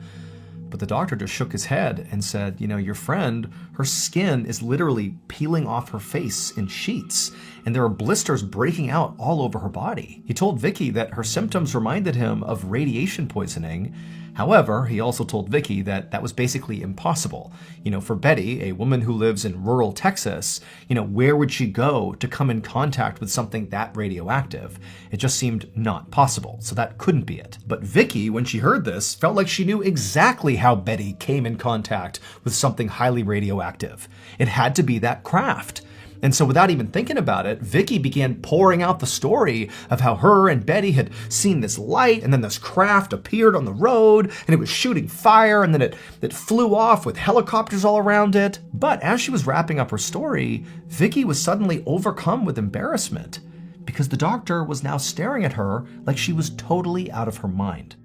But the doctor just shook his head and said, your friend, her skin is literally peeling off her face in sheets, and there are blisters breaking out all over her body. He told Vicky that her symptoms reminded him of radiation poisoning. However, he also told Vicky that that was basically impossible. For Betty, a woman who lives in rural Texas, where would she go to come in contact with something that radioactive? It just seemed not possible, so that couldn't be it. But Vicky, when she heard this, felt like she knew exactly how Betty came in contact with something highly radioactive. It had to be that craft. And so without even thinking about it, Vicky began pouring out the story of how her and Betty had seen this light, and then this craft appeared on the road, and it was shooting fire, and then it flew off with helicopters all around it. But as she was wrapping up her story, Vicky was suddenly overcome with embarrassment because the doctor was now staring at her like she was totally out of her mind.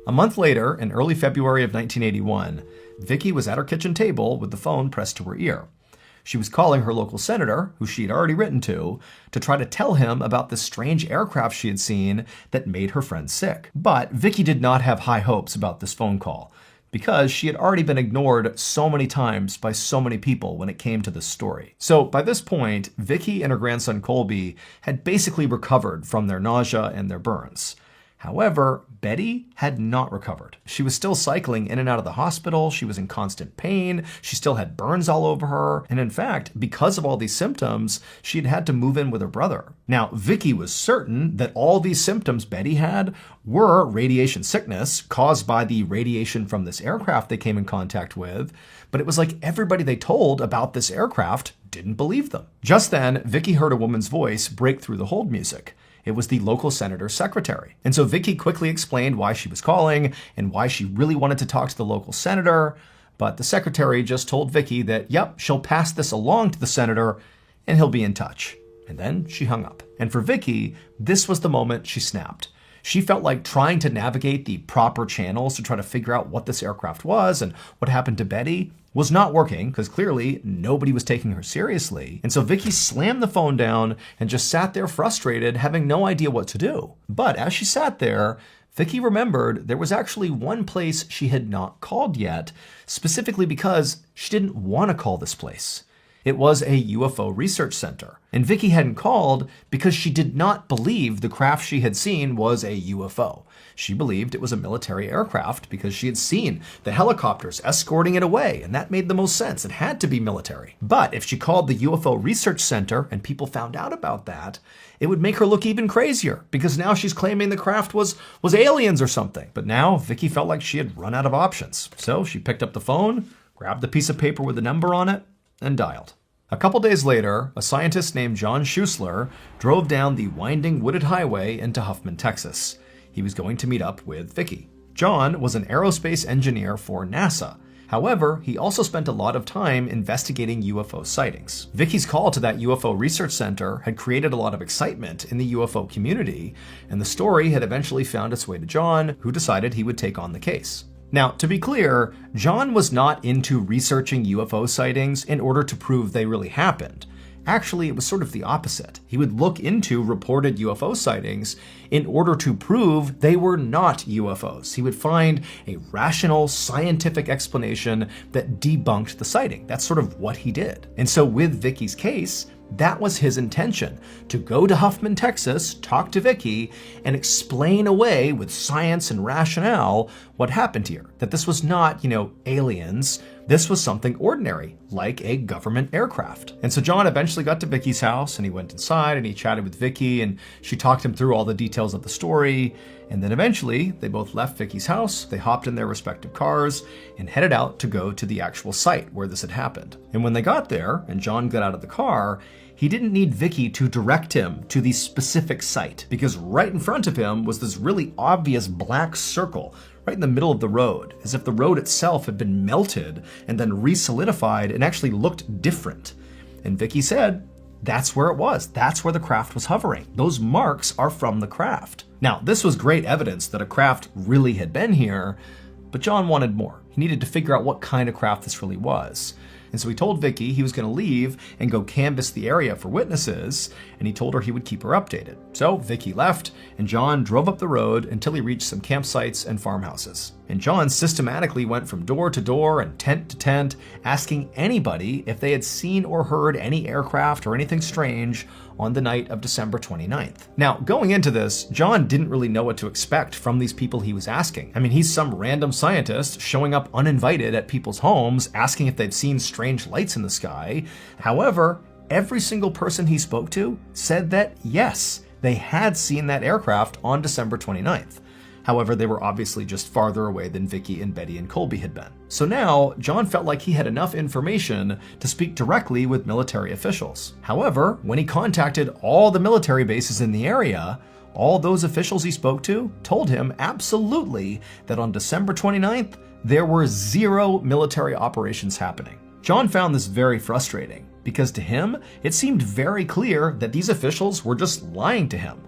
A month later, in early February of 1981, Vicky was at her kitchen table with the phone pressed to her ear. She was calling her local senator, who she had already written to try to tell him about this strange aircraft she had seen that made her friend sick. But Vicky did not have high hopes about this phone call, because she had already been ignored so many times by so many people when it came to this story. So by this point, Vicky and her grandson Colby had basically recovered from their nausea and their burns. However, Betty had not recovered. She was still cycling in and out of the hospital. She was in constant pain. She still had burns all over her. And in fact, because of all these symptoms, she had had to move in with her brother. Now, Vicky was certain that all these symptoms Betty had were radiation sickness caused by the radiation from this aircraft they came in contact with. But it was like everybody they told about this aircraft didn't believe them. Just then, Vicky heard a woman's voice break through the hold music. It was the local senator's secretary. And so Vicky quickly explained why she was calling and why she really wanted to talk to the local senator. But the secretary just told Vicky that, yep, she'll pass this along to the senator and he'll be in touch. And then she hung up. And for Vicky, this was the moment she snapped. She felt like trying to navigate the proper channels to try to figure out what this aircraft was and what happened to Betty was not working, because clearly nobody was taking her seriously. And so Vicky slammed the phone down and just sat there frustrated, having no idea what to do. But as she sat there, Vicky remembered there was actually one place she had not called yet, specifically because she didn't want to call this place. It was a UFO research center. And Vicky hadn't called because she did not believe the craft she had seen was a UFO. She believed it was a military aircraft because she had seen the helicopters escorting it away, and that made the most sense. It had to be military. But if she called the UFO research center and people found out about that, it would make her look even crazier, because now she's claiming the craft was aliens or something. But now Vicky felt like she had run out of options. So she picked up the phone, grabbed the piece of paper with the number on it, and dialed. A couple days later, a scientist named John Schuessler drove down the winding wooded highway into Huffman, Texas. He was going to meet up with Vicky. John was an aerospace engineer for NASA. However, he also spent a lot of time investigating UFO sightings. Vicky's call to that UFO research center had created a lot of excitement in the UFO community, and the story had eventually found its way to John, who decided he would take on the case. Now, to be clear, John was not into researching UFO sightings in order to prove they really happened. Actually, it was sort of the opposite. He would look into reported UFO sightings in order to prove they were not UFOs. He would find a rational, scientific explanation that debunked the sighting. That's sort of what he did. And so with Vicky's case, that was his intention, to go to Huffman, Texas, talk to Vicky, and explain away with science and rationale what happened here. That this was not, aliens. This was something ordinary, like a government aircraft. And so John eventually got to Vicky's house, and he went inside and he chatted with Vicky, and she talked him through all the details of the story. And then eventually they both left Vicky's house, they hopped in their respective cars, and headed out to go to the actual site where this had happened. And when they got there, and John got out of the car, he didn't need Vicky to direct him to the specific site, because right in front of him was this really obvious black circle right in the middle of the road, as if the road itself had been melted and then re-solidified and actually looked different. And Vicky said, that's where it was. That's where the craft was hovering. Those marks are from the craft. Now, this was great evidence that a craft really had been here, but John wanted more. He needed to figure out what kind of craft this really was. And so he told Vicky he was going to leave and go canvass the area for witnesses, and he told her he would keep her updated. So Vicky left, and John drove up the road until he reached some campsites and farmhouses. And John systematically went from door to door and tent to tent, asking anybody if they had seen or heard any aircraft or anything strange on the night of December 29th. Now, going into this, John didn't really know what to expect from these people he was asking. I mean, he's some random scientist showing up uninvited at people's homes, asking if they'd seen strange lights in the sky. However, every single person he spoke to said that yes, they had seen that aircraft on December 29th. However, they were obviously just farther away than Vicky and Betty and Colby had been. So now, John felt like he had enough information to speak directly with military officials. However, when he contacted all the military bases in the area, all those officials he spoke to told him absolutely that on December 29th, there were 0 military operations happening. John found this very frustrating, because to him, it seemed very clear that these officials were just lying to him.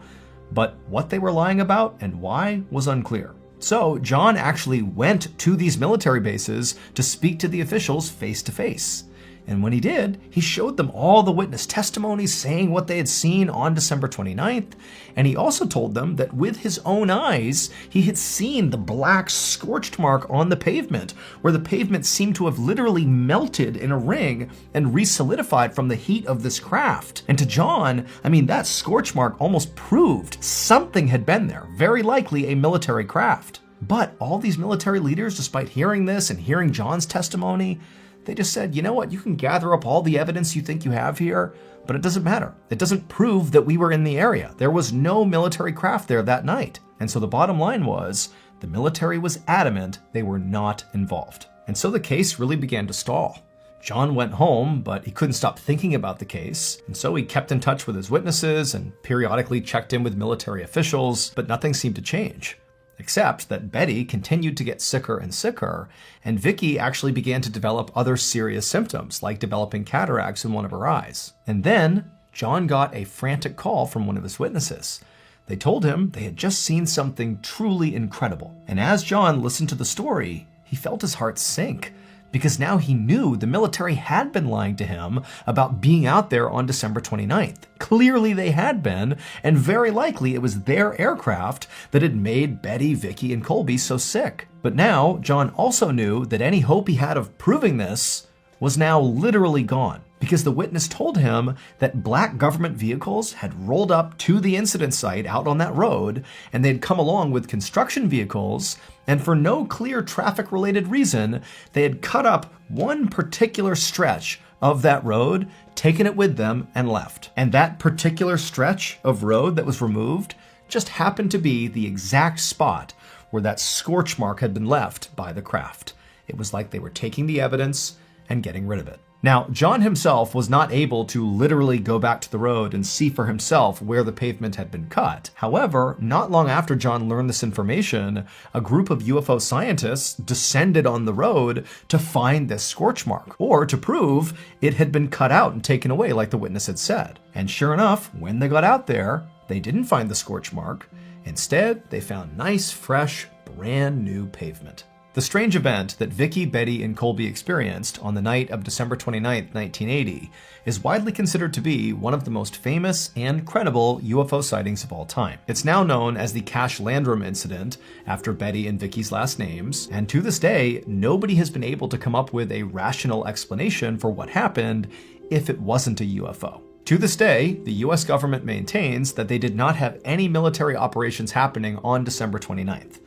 But what they were lying about and why was unclear. So John actually went to these military bases to speak to the officials face to face. And when he did, he showed them all the witness testimonies saying what they had seen on December 29th. And he also told them that with his own eyes, he had seen the black scorched mark on the pavement, where the pavement seemed to have literally melted in a ring and re-solidified from the heat of this craft. And to John, that scorch mark almost proved something had been there, very likely a military craft. But all these military leaders, despite hearing this and hearing John's testimony, they just said, you know what, you can gather up all the evidence you think you have here, but it doesn't matter. It doesn't prove that we were in the area. There was no military craft there that night. And so the bottom line was, the military was adamant they were not involved. And so the case really began to stall. John went home, but he couldn't stop thinking about the case, and so he kept in touch with his witnesses and periodically checked in with military officials, but nothing seemed to change. Except that Betty continued to get sicker and sicker, and Vicky actually began to develop other serious symptoms, like developing cataracts in one of her eyes. And then John got a frantic call from one of his witnesses. They told him they had just seen something truly incredible. And as John listened to the story, he felt his heart sink, because now he knew the military had been lying to him about being out there on December 29th. Clearly they had been, and very likely it was their aircraft that had made Betty, Vicky, and Colby so sick. But now, John also knew that any hope he had of proving this was now literally gone, because the witness told him that black government vehicles had rolled up to the incident site out on that road, and they'd come along with construction vehicles, and for no clear traffic-related reason, they had cut up one particular stretch of that road, taken it with them, and left. And that particular stretch of road that was removed just happened to be the exact spot where that scorch mark had been left by the craft. It was like they were taking the evidence and getting rid of it. Now, John himself was not able to literally go back to the road and see for himself where the pavement had been cut. However, not long after John learned this information, a group of UFO scientists descended on the road to find this scorch mark, or to prove it had been cut out and taken away like the witness had said. And sure enough, when they got out there, they didn't find the scorch mark. Instead, they found nice, fresh, brand new pavement. The strange event that Vicky, Betty, and Colby experienced on the night of December 29, 1980, is widely considered to be one of the most famous and credible UFO sightings of all time. It's now known as the Cache Landrum incident, after Betty and Vicky's last names, and to this day, nobody has been able to come up with a rational explanation for what happened if it wasn't a UFO. To this day, the US government maintains that they did not have any military operations happening on December 29th.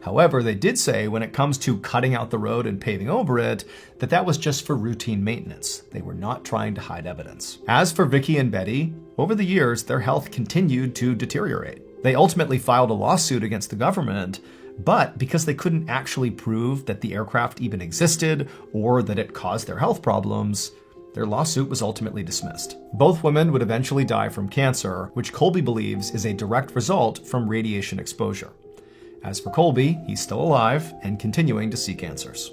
However, they did say when it comes to cutting out the road and paving over it, that was just for routine maintenance. They were not trying to hide evidence. As for Vicky and Betty, over the years, their health continued to deteriorate. They ultimately filed a lawsuit against the government, but because they couldn't actually prove that the aircraft even existed or that it caused their health problems, their lawsuit was ultimately dismissed. Both women would eventually die from cancer, which Colby believes is a direct result from radiation exposure. As for Colby, he's still alive and continuing to seek answers.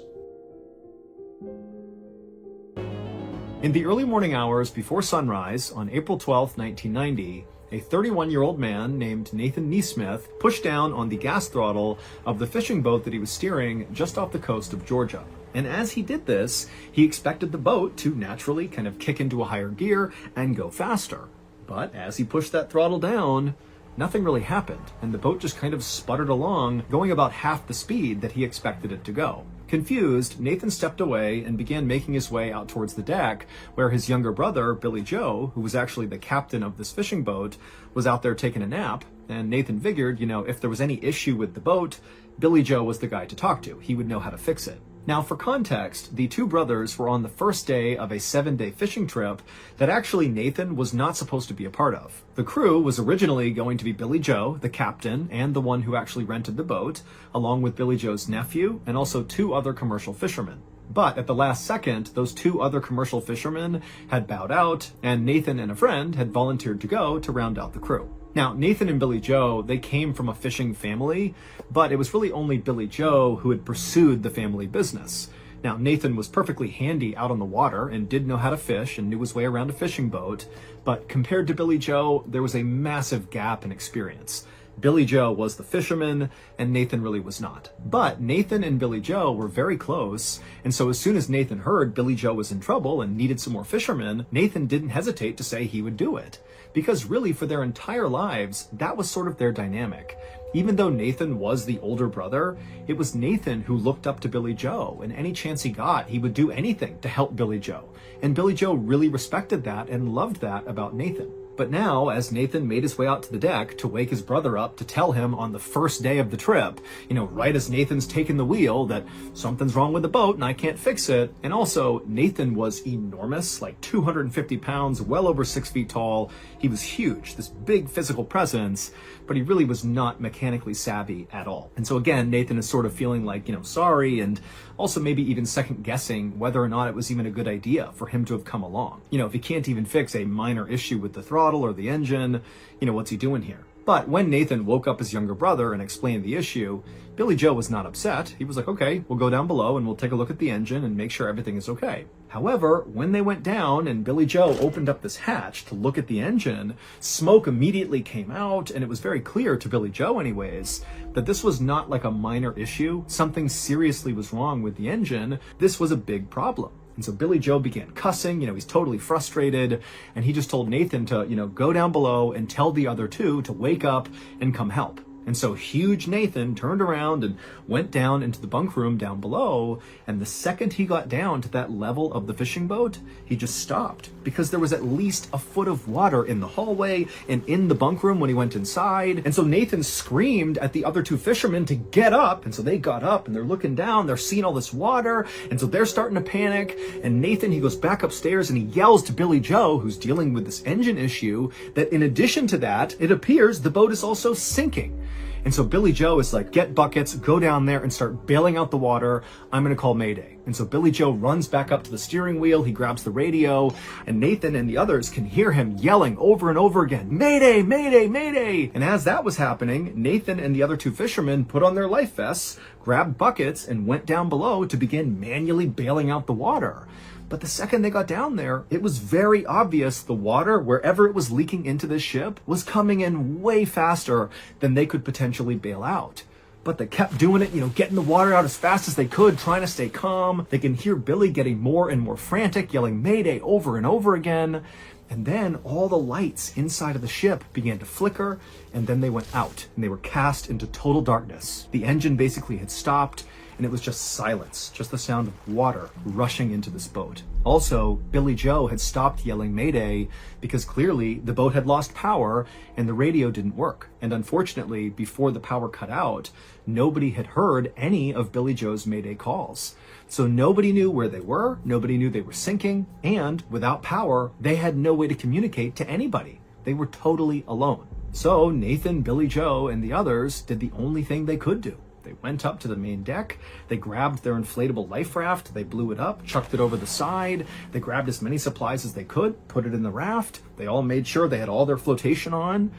In the early morning hours before sunrise on April 12, 1990, a 31-year-old man named Nathan Neesmith pushed down on the gas throttle of the fishing boat that he was steering just off the coast of Georgia. And as he did this, he expected the boat to naturally kind of kick into a higher gear and go faster. But as he pushed that throttle down, nothing really happened, and the boat just kind of sputtered along, going about half the speed that he expected it to go. Confused, Nathan stepped away and began making his way out towards the deck, where his younger brother, Billy Joe, who was actually the captain of this fishing boat, was out there taking a nap. And Nathan figured, if there was any issue with the boat, Billy Joe was the guy to talk to. He would know how to fix it. Now, for context, the two brothers were on the first day of a 7-day fishing trip that actually Nathan was not supposed to be a part of. The crew was originally going to be Billy Joe, the captain, and the one who actually rented the boat, along with Billy Joe's nephew, and also 2 other commercial fishermen. But at the last second, those 2 other commercial fishermen had bowed out, and Nathan and a friend had volunteered to go to round out the crew. Now, Nathan and Billy Joe, they came from a fishing family, but it was really only Billy Joe who had pursued the family business. Now, Nathan was perfectly handy out on the water and did know how to fish and knew his way around a fishing boat, but compared to Billy Joe, there was a massive gap in experience. Billy Joe was the fisherman, and Nathan really was not. But Nathan and Billy Joe were very close, and so as soon as Nathan heard Billy Joe was in trouble and needed some more fishermen, Nathan didn't hesitate to say he would do it. Because really, for their entire lives, that was sort of their dynamic. Even though Nathan was the older brother, it was Nathan who looked up to Billy Joe, and any chance he got, he would do anything to help Billy Joe. And Billy Joe really respected that and loved that about Nathan. But now, as Nathan made his way out to the deck to wake his brother up to tell him on the first day of the trip, right as Nathan's taking the wheel, that something's wrong with the boat and I can't fix it. And also, Nathan was enormous, like 250 pounds, well over 6 feet tall. He was huge, this big physical presence, but he really was not mechanically savvy at all. And so again, Nathan is sort of feeling like, sorry, and also maybe even second guessing whether or not it was even a good idea for him to have come along. If he can't even fix a minor issue with the throttle or the engine, what's he doing here? But when Nathan woke up his younger brother and explained the issue, Billy Joe was not upset. He was like, okay, we'll go down below and we'll take a look at the engine and make sure everything is okay. However, when they went down and Billy Joe opened up this hatch to look at the engine, smoke immediately came out, and it was very clear to Billy Joe anyways, that this was not like a minor issue. Something seriously was wrong with the engine. This was a big problem. And so Billy Joe began cussing, he's totally frustrated, and he just told Nathan to, go down below and tell the other 2 to wake up and come help. And so huge Nathan turned around and went down into the bunk room down below, and the second he got down to that level of the fishing boat, he just stopped, because there was at least a foot of water in the hallway and in the bunk room when he went inside. And so Nathan screamed at the other 2 fishermen to get up, and so they got up and they're looking down, they're seeing all this water, and so they're starting to panic. And Nathan, he goes back upstairs and he yells to Billy Joe, who's dealing with this engine issue, that in addition to that, it appears the boat is also sinking. And so Billy Joe is like, get buckets, go down there and start bailing out the water. I'm going to call Mayday. And so Billy Joe runs back up to the steering wheel. He grabs the radio, and Nathan and the others can hear him yelling over and over again, Mayday, Mayday, Mayday. And as that was happening, Nathan and the other 2 fishermen put on their life vests, grabbed buckets, and went down below to begin manually bailing out the water. But the second they got down there, it was very obvious the water, wherever it was leaking into the ship, was coming in way faster than they could potentially bail out. But they kept doing it, getting the water out as fast as they could, trying to stay calm. They can hear Billy getting more and more frantic, yelling "Mayday" over and over again. And then all the lights inside of the ship began to flicker, and then they went out, and they were cast into total darkness. The engine basically had stopped, and it was just silence, just the sound of water rushing into this boat. Also, Billy Joe had stopped yelling "Mayday" because clearly the boat had lost power and the radio didn't work. And unfortunately, before the power cut out, nobody had heard any of Billy Joe's Mayday calls. So nobody knew where they were, nobody knew they were sinking, and without power, they had no way to communicate to anybody. They were totally alone. So Nathan, Billy Joe, and the others did the only thing they could do. They went up to the main deck, they grabbed their inflatable life raft, they blew it up, chucked it over the side, they grabbed as many supplies as they could, put it in the raft, they all made sure they had all their flotation on,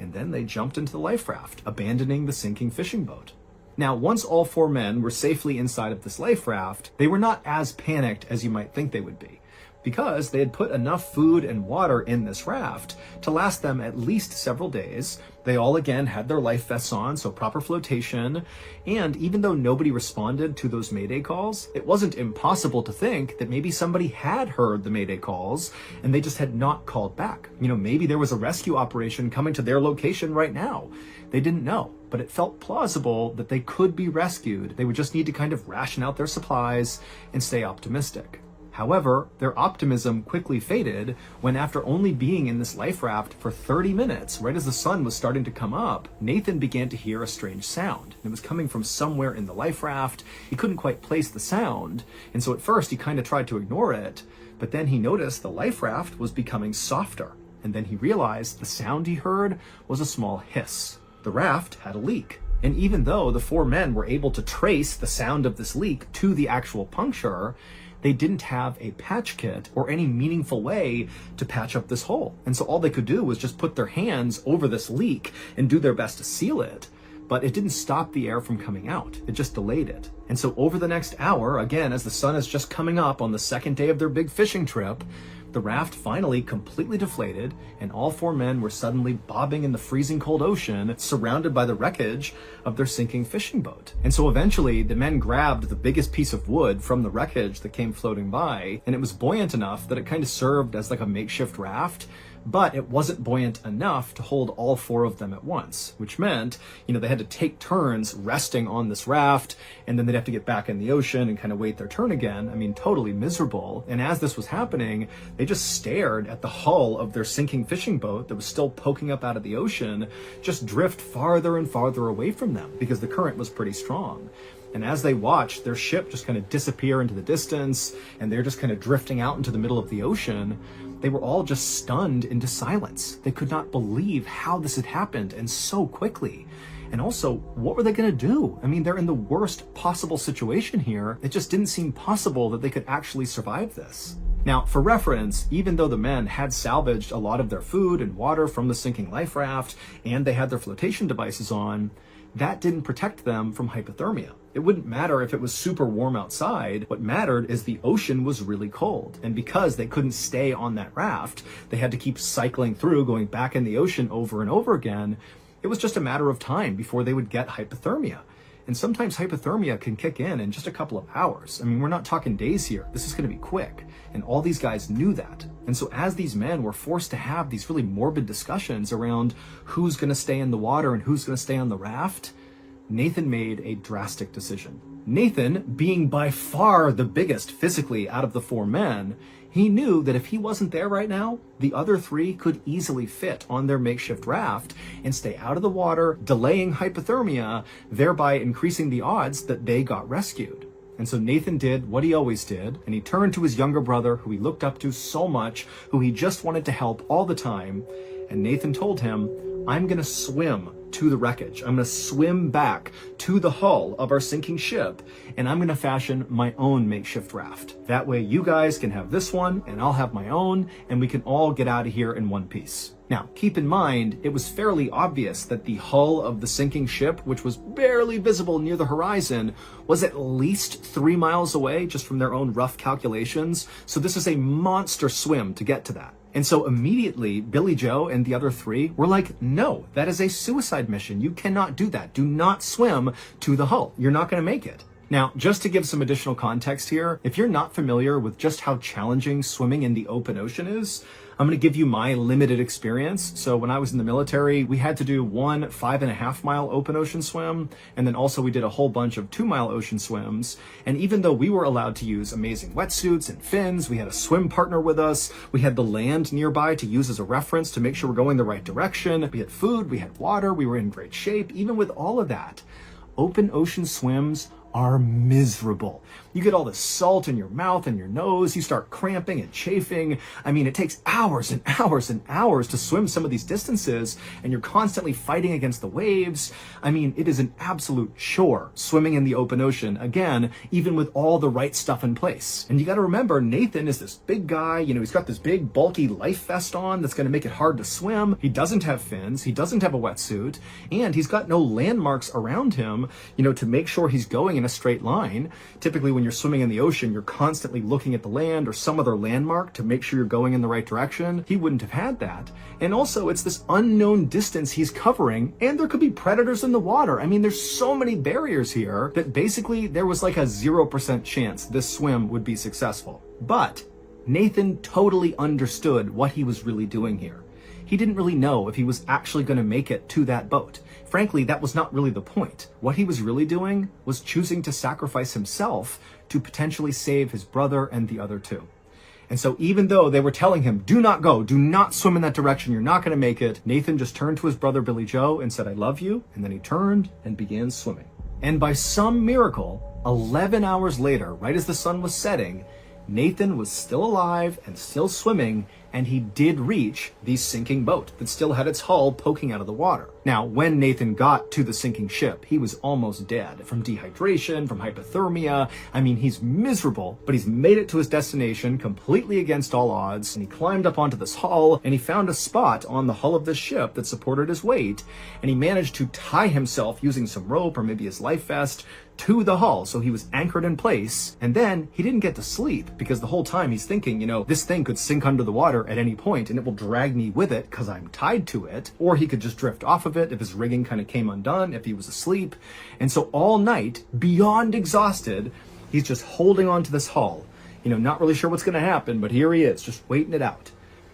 and then they jumped into the life raft, abandoning the sinking fishing boat. Now, once all 4 men were safely inside of this life raft, they were not as panicked as you might think they would be, because they had put enough food and water in this raft to last them at least several days. They all again had their life vests on, so proper flotation, and even though nobody responded to those Mayday calls, it wasn't impossible to think that maybe somebody had heard the Mayday calls and they just had not called back. Maybe there was a rescue operation coming to their location right now. They didn't know, but it felt plausible that they could be rescued. They would just need to kind of ration out their supplies and stay optimistic. However, their optimism quickly faded when, after only being in this life raft for 30 minutes, right as the sun was starting to come up, Nathan began to hear a strange sound. It was coming from somewhere in the life raft. He couldn't quite place the sound, and so at first he kind of tried to ignore it, but then he noticed the life raft was becoming softer, and then he realized the sound he heard was a small hiss. The raft had a leak. And even though the 4 men were able to trace the sound of this leak to the actual puncture, they didn't have a patch kit or any meaningful way to patch up this hole. And so all they could do was just put their hands over this leak and do their best to seal it. But it didn't stop the air from coming out. It just delayed it. And so over the next hour, again, as the sun is just coming up on the second day of their big fishing trip, the raft finally completely deflated, and all 4 men were suddenly bobbing in the freezing cold ocean, surrounded by the wreckage of their sinking fishing boat. And so eventually, the men grabbed the biggest piece of wood from the wreckage that came floating by, and it was buoyant enough that it kind of served as like a makeshift raft, but it wasn't buoyant enough to hold all 4 of them at once, which meant, they had to take turns resting on this raft, and then they'd have to get back in the ocean and kind of wait their turn again. Totally miserable. And as this was happening, they just stared at the hull of their sinking fishing boat that was still poking up out of the ocean, just drift farther and farther away from them because the current was pretty strong. And as they watched their ship just kind of disappear into the distance, and they're just kind of drifting out into the middle of the ocean, they were all just stunned into silence. They could not believe how this had happened, and so quickly. And also, what were they going to do? They're in the worst possible situation here. It just didn't seem possible that they could actually survive this. Now, for reference, even though the men had salvaged a lot of their food and water from the sinking life raft, and they had their flotation devices on, that didn't protect them from hypothermia. It wouldn't matter if it was super warm outside. What mattered is the ocean was really cold. And because they couldn't stay on that raft, they had to keep cycling through, going back in the ocean over and over again. It was just a matter of time before they would get hypothermia. And sometimes hypothermia can kick in just a couple of hours. We're not talking days here. This is going to be quick. And all these guys knew that. And so as these men were forced to have these really morbid discussions around who's going to stay in the water and who's going to stay on the raft, Nathan made a drastic decision. Nathan, being by far the biggest physically out of the 4 men, he knew that if he wasn't there right now, the other 3 could easily fit on their makeshift raft and stay out of the water, delaying hypothermia, thereby increasing the odds that they got rescued. And so Nathan did what he always did, and he turned to his younger brother, who he looked up to so much, who he just wanted to help all the time, and Nathan told him, "I'm going to swim to the wreckage. I'm going to swim back to the hull of our sinking ship, and I'm going to fashion my own makeshift raft. That way you guys can have this one, and I'll have my own, and we can all get out of here in one piece." Now, keep in mind, it was fairly obvious that the hull of the sinking ship, which was barely visible near the horizon, was at least 3 miles away, just from their own rough calculations. So this is a monster swim to get to that. And so immediately, Billy Joe and the other three were like, no, that is a suicide mission. You cannot do that. Do not swim to the hull. You're not going to make it. Now, just to give some additional context here, if you're not familiar with just how challenging swimming in the open ocean is, I'm going to give you my limited experience. So when I was in the military, we had to do one 5.5 mile open ocean swim. And then also we did a whole bunch of 2-mile ocean swims. And even though we were allowed to use amazing wetsuits and fins, we had a swim partner with us. We had the land nearby to use as a reference to make sure we're going the right direction. We had food, we had water, we were in great shape. Even with all of that, open ocean swims are miserable. You get all this salt in your mouth and your nose, you start cramping and chafing. I mean, it takes hours and hours and hours to swim some of these distances, and you're constantly fighting against the waves. I mean, it is an absolute chore swimming in the open ocean, again, even with all the right stuff in place. And you gotta remember, Nathan is this big guy, he's got this big bulky life vest on that's gonna make it hard to swim. He doesn't have fins, he doesn't have a wetsuit, and he's got no landmarks around him, to make sure he's going in a straight line. Typically, when you're swimming in the ocean, you're constantly looking at the land or some other landmark to make sure you're going in the right direction. He wouldn't have had that. And also, it's this unknown distance he's covering, and there could be predators in the water. I mean, there's so many barriers here that basically there was like a 0% chance this swim would be successful. But Nathan totally understood what he was really doing here. He didn't really know if he was actually going to make it to that boat. Frankly, that was not really the point. What he was really doing was choosing to sacrifice himself to potentially save his brother and the other two. And so even though they were telling him, do not go, do not swim in that direction, you're not going to make it, Nathan just turned to his brother Billy Joe and said, I love you. And then he turned and began swimming. And by some miracle, 11 hours later, right as the sun was setting, Nathan was still alive and still swimming, and he did reach the sinking boat that still had its hull poking out of the water. Now, when Nathan got to the sinking ship, he was almost dead from dehydration, from hypothermia. I mean, he's miserable, but he's made it to his destination completely against all odds, and he climbed up onto this hull, and he found a spot on the hull of the ship that supported his weight, and he managed to tie himself using some rope or maybe his life vest to the hull, so he was anchored in place. And then he didn't get to sleep because the whole time he's thinking, this thing could sink under the water at any point and it will drag me with it because I'm tied to it, or he could just drift off of it if his rigging kind of came undone, if he was asleep. And so all night, beyond exhausted, he's just holding on to this hull, not really sure what's going to happen, but here he is, just waiting it out.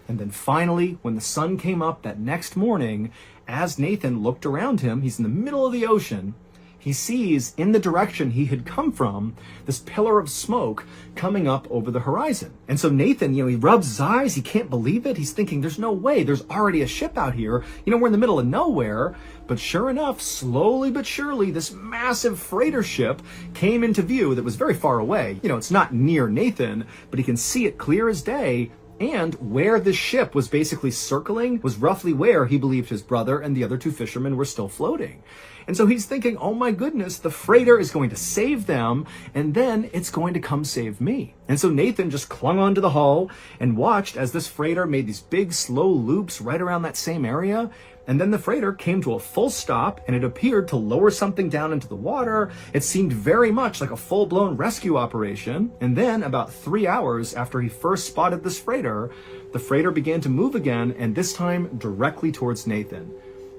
And then finally, when the sun came up that next morning, as Nathan looked around him, he's in the middle of the ocean, he sees in the direction he had come from this pillar of smoke coming up over the horizon. And so Nathan, he rubs his eyes, he can't believe it. He's thinking, there's no way, there's already a ship out here. We're in the middle of nowhere. But sure enough, slowly but surely, this massive freighter ship came into view that was very far away. It's not near Nathan, but he can see it clear as day. And where the ship was basically circling was roughly where he believed his brother and the other two fishermen were still floating. And so he's thinking, oh my goodness, the freighter is going to save them, and then it's going to come save me. And so Nathan just clung onto the hull and watched as this freighter made these big slow loops right around that same area. And then the freighter came to a full stop, and it appeared to lower something down into the water. It seemed very much like a full-blown rescue operation. And then about 3 hours after he first spotted this freighter, the freighter began to move again, and this time directly towards Nathan.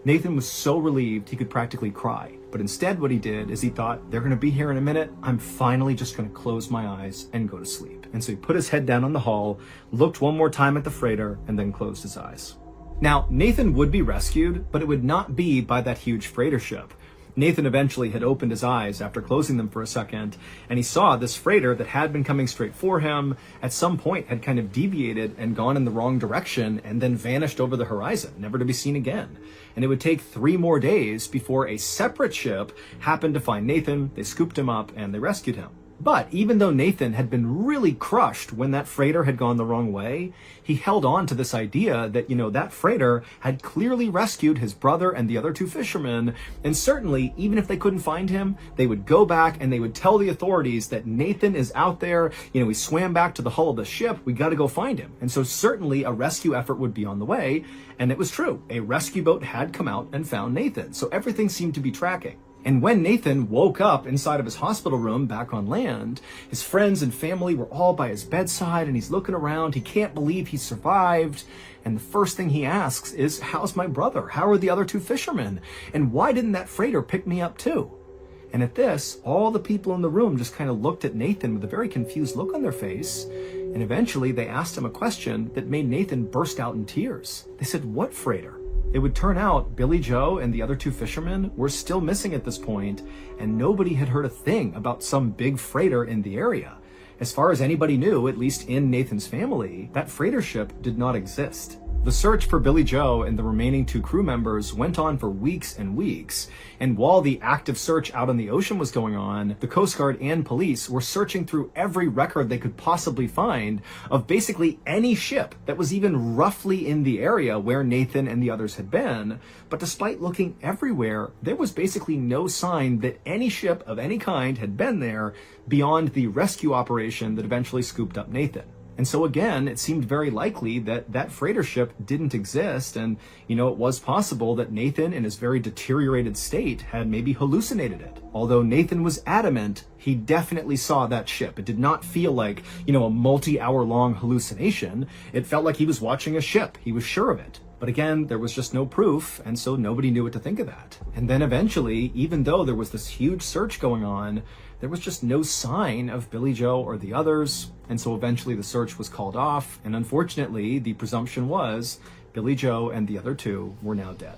Nathan was so relieved he could practically cry. But instead what he did is he thought, they're going to be here in a minute. I'm finally just going to close my eyes and go to sleep. And so he put his head down on the hull, looked one more time at the freighter, and then closed his eyes. Now, Nathan would be rescued, but it would not be by that huge freighter ship. Nathan eventually had opened his eyes after closing them for a second, and he saw this freighter that had been coming straight for him, at some point had kind of deviated and gone in the wrong direction and then vanished over the horizon, never to be seen again. And it would take 3 more days before a separate ship happened to find Nathan, they scooped him up, and they rescued him. But even though Nathan had been really crushed when that freighter had gone the wrong way, he held on to this idea that, that freighter had clearly rescued his brother and the other 2 fishermen. And certainly, even if they couldn't find him, they would go back and they would tell the authorities that Nathan is out there. He swam back to the hull of the ship. We got to go find him. And so certainly a rescue effort would be on the way. And it was true. A rescue boat had come out and found Nathan. So everything seemed to be tracking. And when Nathan woke up inside of his hospital room back on land, his friends and family were all by his bedside, and he's looking around. He can't believe he survived. And the first thing he asks is, how's my brother? How are the other two fishermen? And why didn't that freighter pick me up too? And at this, all the people in the room just kind of looked at Nathan with a very confused look on their face. And eventually they asked him a question that made Nathan burst out in tears. They said, what freighter? It would turn out Billy Joe and the other two fishermen were still missing at this point, and nobody had heard a thing about some big freighter in the area. As far as anybody knew, at least in Nathan's family, that freighter ship did not exist. The search for Billy Joe and the remaining two crew members went on for weeks and weeks, and while the active search out on the ocean was going on, the Coast Guard and police were searching through every record they could possibly find of basically any ship that was even roughly in the area where Nathan and the others had been. But despite looking everywhere, there was basically no sign that any ship of any kind had been there beyond the rescue operation that eventually scooped up Nathan. And so again, it seemed very likely that that freighter ship didn't exist. And, it was possible that Nathan, in his very deteriorated state, had maybe hallucinated it. Although Nathan was adamant, he definitely saw that ship. It did not feel like, a multi-hour long hallucination. It felt like he was watching a ship. He was sure of it. But again, there was just no proof, and so nobody knew what to think of that. And then eventually, even though there was this huge search going on, there was just no sign of Billy Joe or the others, and so eventually the search was called off, and unfortunately, the presumption was Billy Joe and the other two were now dead.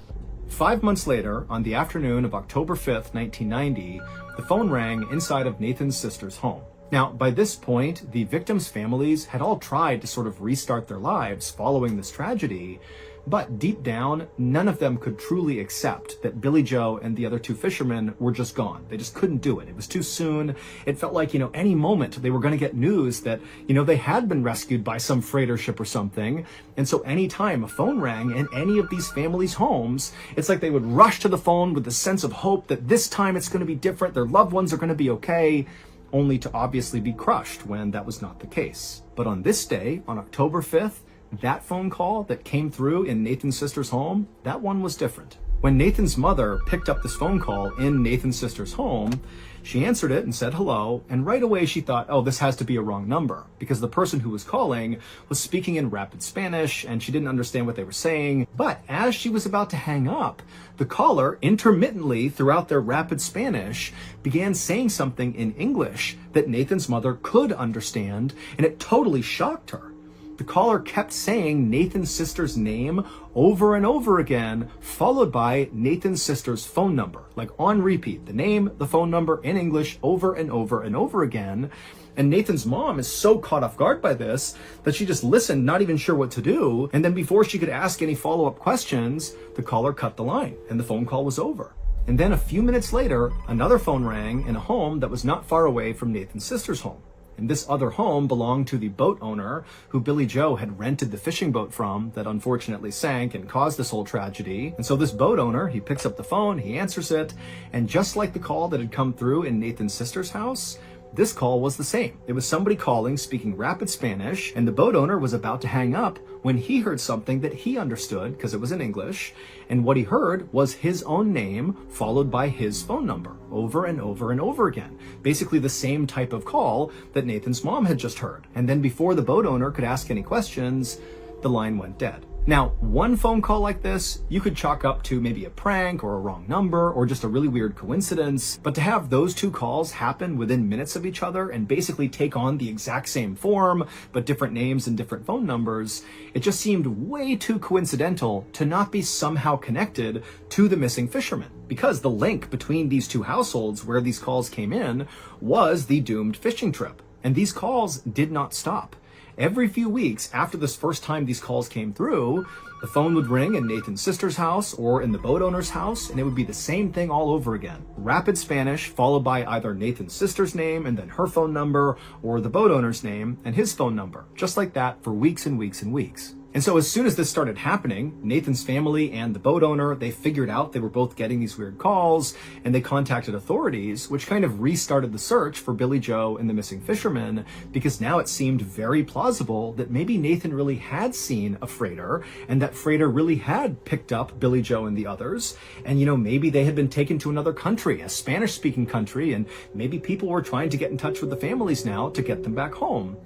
5 months later, on the afternoon of October 5th, 1990, the phone rang inside of Nathan's sister's home. Now, by this point, the victims' families had all tried to sort of restart their lives following this tragedy, but deep down, none of them could truly accept that Billy Joe and the other two fishermen were just gone. They just couldn't do it. It was too soon. It felt like, any moment they were going to get news that, they had been rescued by some freighter ship or something. And so anytime a phone rang in any of these families' homes, it's like they would rush to the phone with the sense of hope that this time it's going to be different. Their loved ones are going to be okay, only to obviously be crushed when that was not the case. But on this day, on October 5th, that phone call that came through in Nathan's sister's home, that one was different. When Nathan's mother picked up this phone call in Nathan's sister's home, she answered it and said hello, and right away she thought, oh, this has to be a wrong number, because the person who was calling was speaking in rapid Spanish, and she didn't understand what they were saying. But as she was about to hang up, the caller, intermittently throughout their rapid Spanish, began saying something in English that Nathan's mother could understand, and it totally shocked her. The caller kept saying Nathan's sister's name over and over again, followed by Nathan's sister's phone number, like on repeat, the name, the phone number in English over and over and over again. And Nathan's mom is so caught off guard by this that she just listened, not even sure what to do. And then before she could ask any follow-up questions, the caller cut the line and the phone call was over. And then a few minutes later, another phone rang in a home that was not far away from Nathan's sister's home. And this other home belonged to the boat owner who Billy Joe had rented the fishing boat from that unfortunately sank and caused this whole tragedy. And so this boat owner, he picks up the phone, he answers it, and just like the call that had come through in Nathan's sister's house, this call was the same. It was somebody calling, speaking rapid Spanish, and the boat owner was about to hang up when he heard something that he understood because it was in English, and what he heard was his own name followed by his phone number over and over and over again. Basically the same type of call that Nathan's mom had just heard. And then before the boat owner could ask any questions, the line went dead. Now, one phone call like this, you could chalk up to maybe a prank or a wrong number or just a really weird coincidence. But to have those two calls happen within minutes of each other and basically take on the exact same form, but different names and different phone numbers, it just seemed way too coincidental to not be somehow connected to the missing fishermen. Because the link between these two households where these calls came in was the doomed fishing trip. And these calls did not stop. Every few weeks after this first time these calls came through, the phone would ring in Nathan's sister's house or in the boat owner's house, and it would be the same thing all over again. Rapid Spanish followed by either Nathan's sister's name and then her phone number, or the boat owner's name and his phone number. Just like that for weeks and weeks and weeks. And so as soon as this started happening, Nathan's family and the boat owner, they figured out they were both getting these weird calls, and they contacted authorities, which kind of restarted the search for Billy Joe and the missing fisherman, because now it seemed very plausible that maybe Nathan really had seen a freighter, and that freighter really had picked up Billy Joe and the others, and maybe they had been taken to another country, a Spanish-speaking country, and maybe people were trying to get in touch with the families now to get them back home.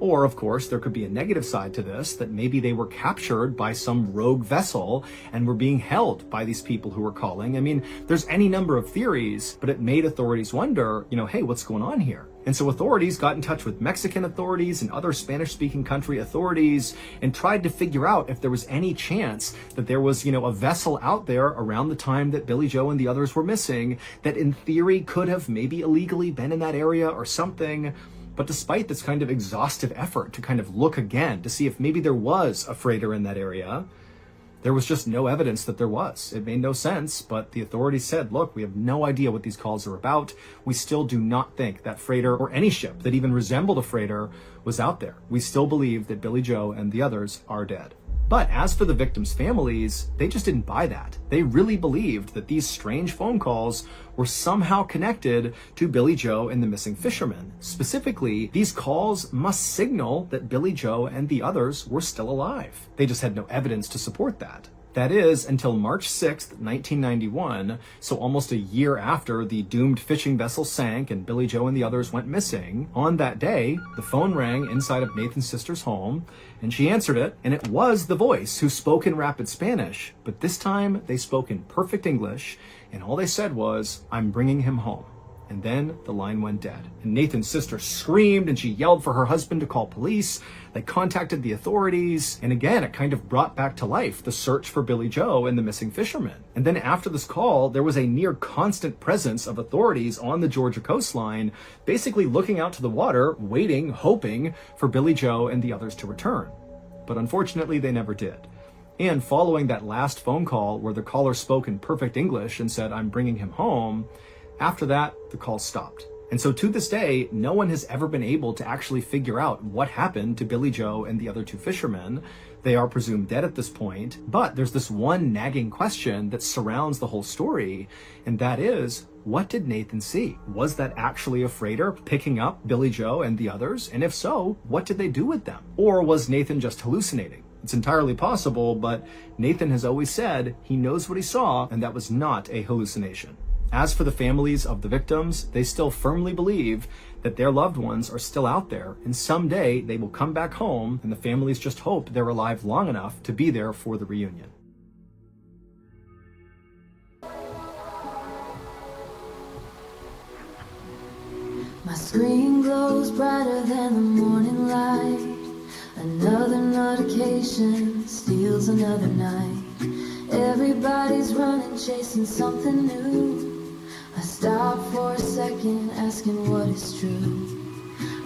Or, of course, there could be a negative side to this, that maybe they were captured by some rogue vessel and were being held by these people who were calling. I mean, there's any number of theories, but it made authorities wonder, hey, what's going on here? And so authorities got in touch with Mexican authorities and other Spanish-speaking country authorities and tried to figure out if there was any chance that there was, a vessel out there around the time that Billy Joe and the others were missing that in theory could have maybe illegally been in that area or something. But despite this kind of exhaustive effort to kind of look again to see if maybe there was a freighter in that area, there was just no evidence that there was. It made no sense, but the authorities said, look, we have no idea what these calls are about. We still do not think that freighter or any ship that even resembled a freighter was out there. We still believe that Billy Joe and the others are dead. But as for the victims' families, they just didn't buy that. They really believed that these strange phone calls were somehow connected to Billy Joe and the missing fisherman. Specifically, these calls must signal that Billy Joe and the others were still alive. They just had no evidence to support that. That is, until March 6th, 1991, so almost a year after the doomed fishing vessel sank and Billy Joe and the others went missing. On that day, the phone rang inside of Nathan's sister's home, and she answered it, and it was the voice who spoke in rapid Spanish, but this time they spoke in perfect English, and all they said was, "I'm bringing him home." And then the line went dead. And Nathan's sister screamed and she yelled for her husband to call police. They contacted the authorities. And again, it kind of brought back to life the search for Billy Joe and the missing fisherman. And then after this call, there was a near constant presence of authorities on the Georgia coastline, basically looking out to the water, waiting, hoping for Billy Joe and the others to return. But unfortunately, they never did. And following that last phone call where the caller spoke in perfect English and said, "I'm bringing him home," after that, the call stopped. And so to this day, no one has ever been able to actually figure out what happened to Billy Joe and the other two fishermen. They are presumed dead at this point, but there's this one nagging question that surrounds the whole story, and that is, what did Nathan see? Was that actually a freighter picking up Billy Joe and the others? And if so, what did they do with them? Or was Nathan just hallucinating? It's entirely possible, but Nathan has always said he knows what he saw, and that was not a hallucination. As for the families of the victims, they still firmly believe that their loved ones are still out there, and someday they will come back home, and the families just hope they're alive long enough to be there for the reunion.
My screen glows brighter than the morning light. Another notification steals another night. Everybody's running, chasing something new. I stop for a second, asking what is true.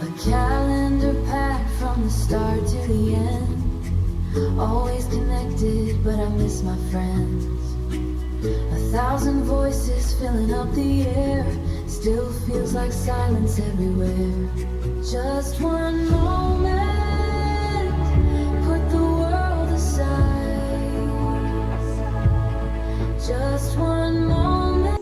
A calendar packed from the start to the end. Always connected, but I miss my friends. 1,000 voices filling up the air. Still feels like silence everywhere. Just one moment, put the world aside. Just one moment.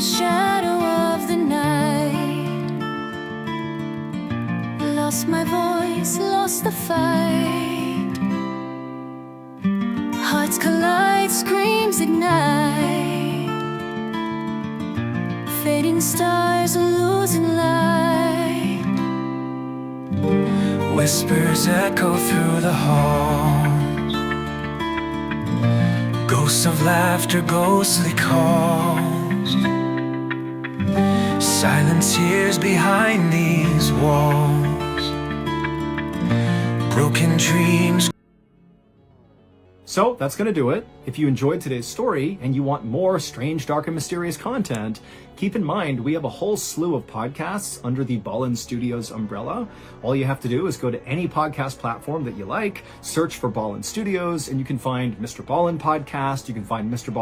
Shadow of the night, lost my voice, lost the fight. Hearts collide, screams ignite. fading stars are losing light.
Whispers echo through the halls, ghosts of laughter, ghostly calls. Silence hears behind these walls, broken dreams.
So that's going to do it. If you enjoyed today's story and you want more strange, dark, and mysterious content, keep in mind we have a whole slew of podcasts under the Ballen Studios umbrella. All you have to do is go to any podcast platform that you like, search for Ballen Studios, and you can find MrBallen Podcast, you can find MrBallen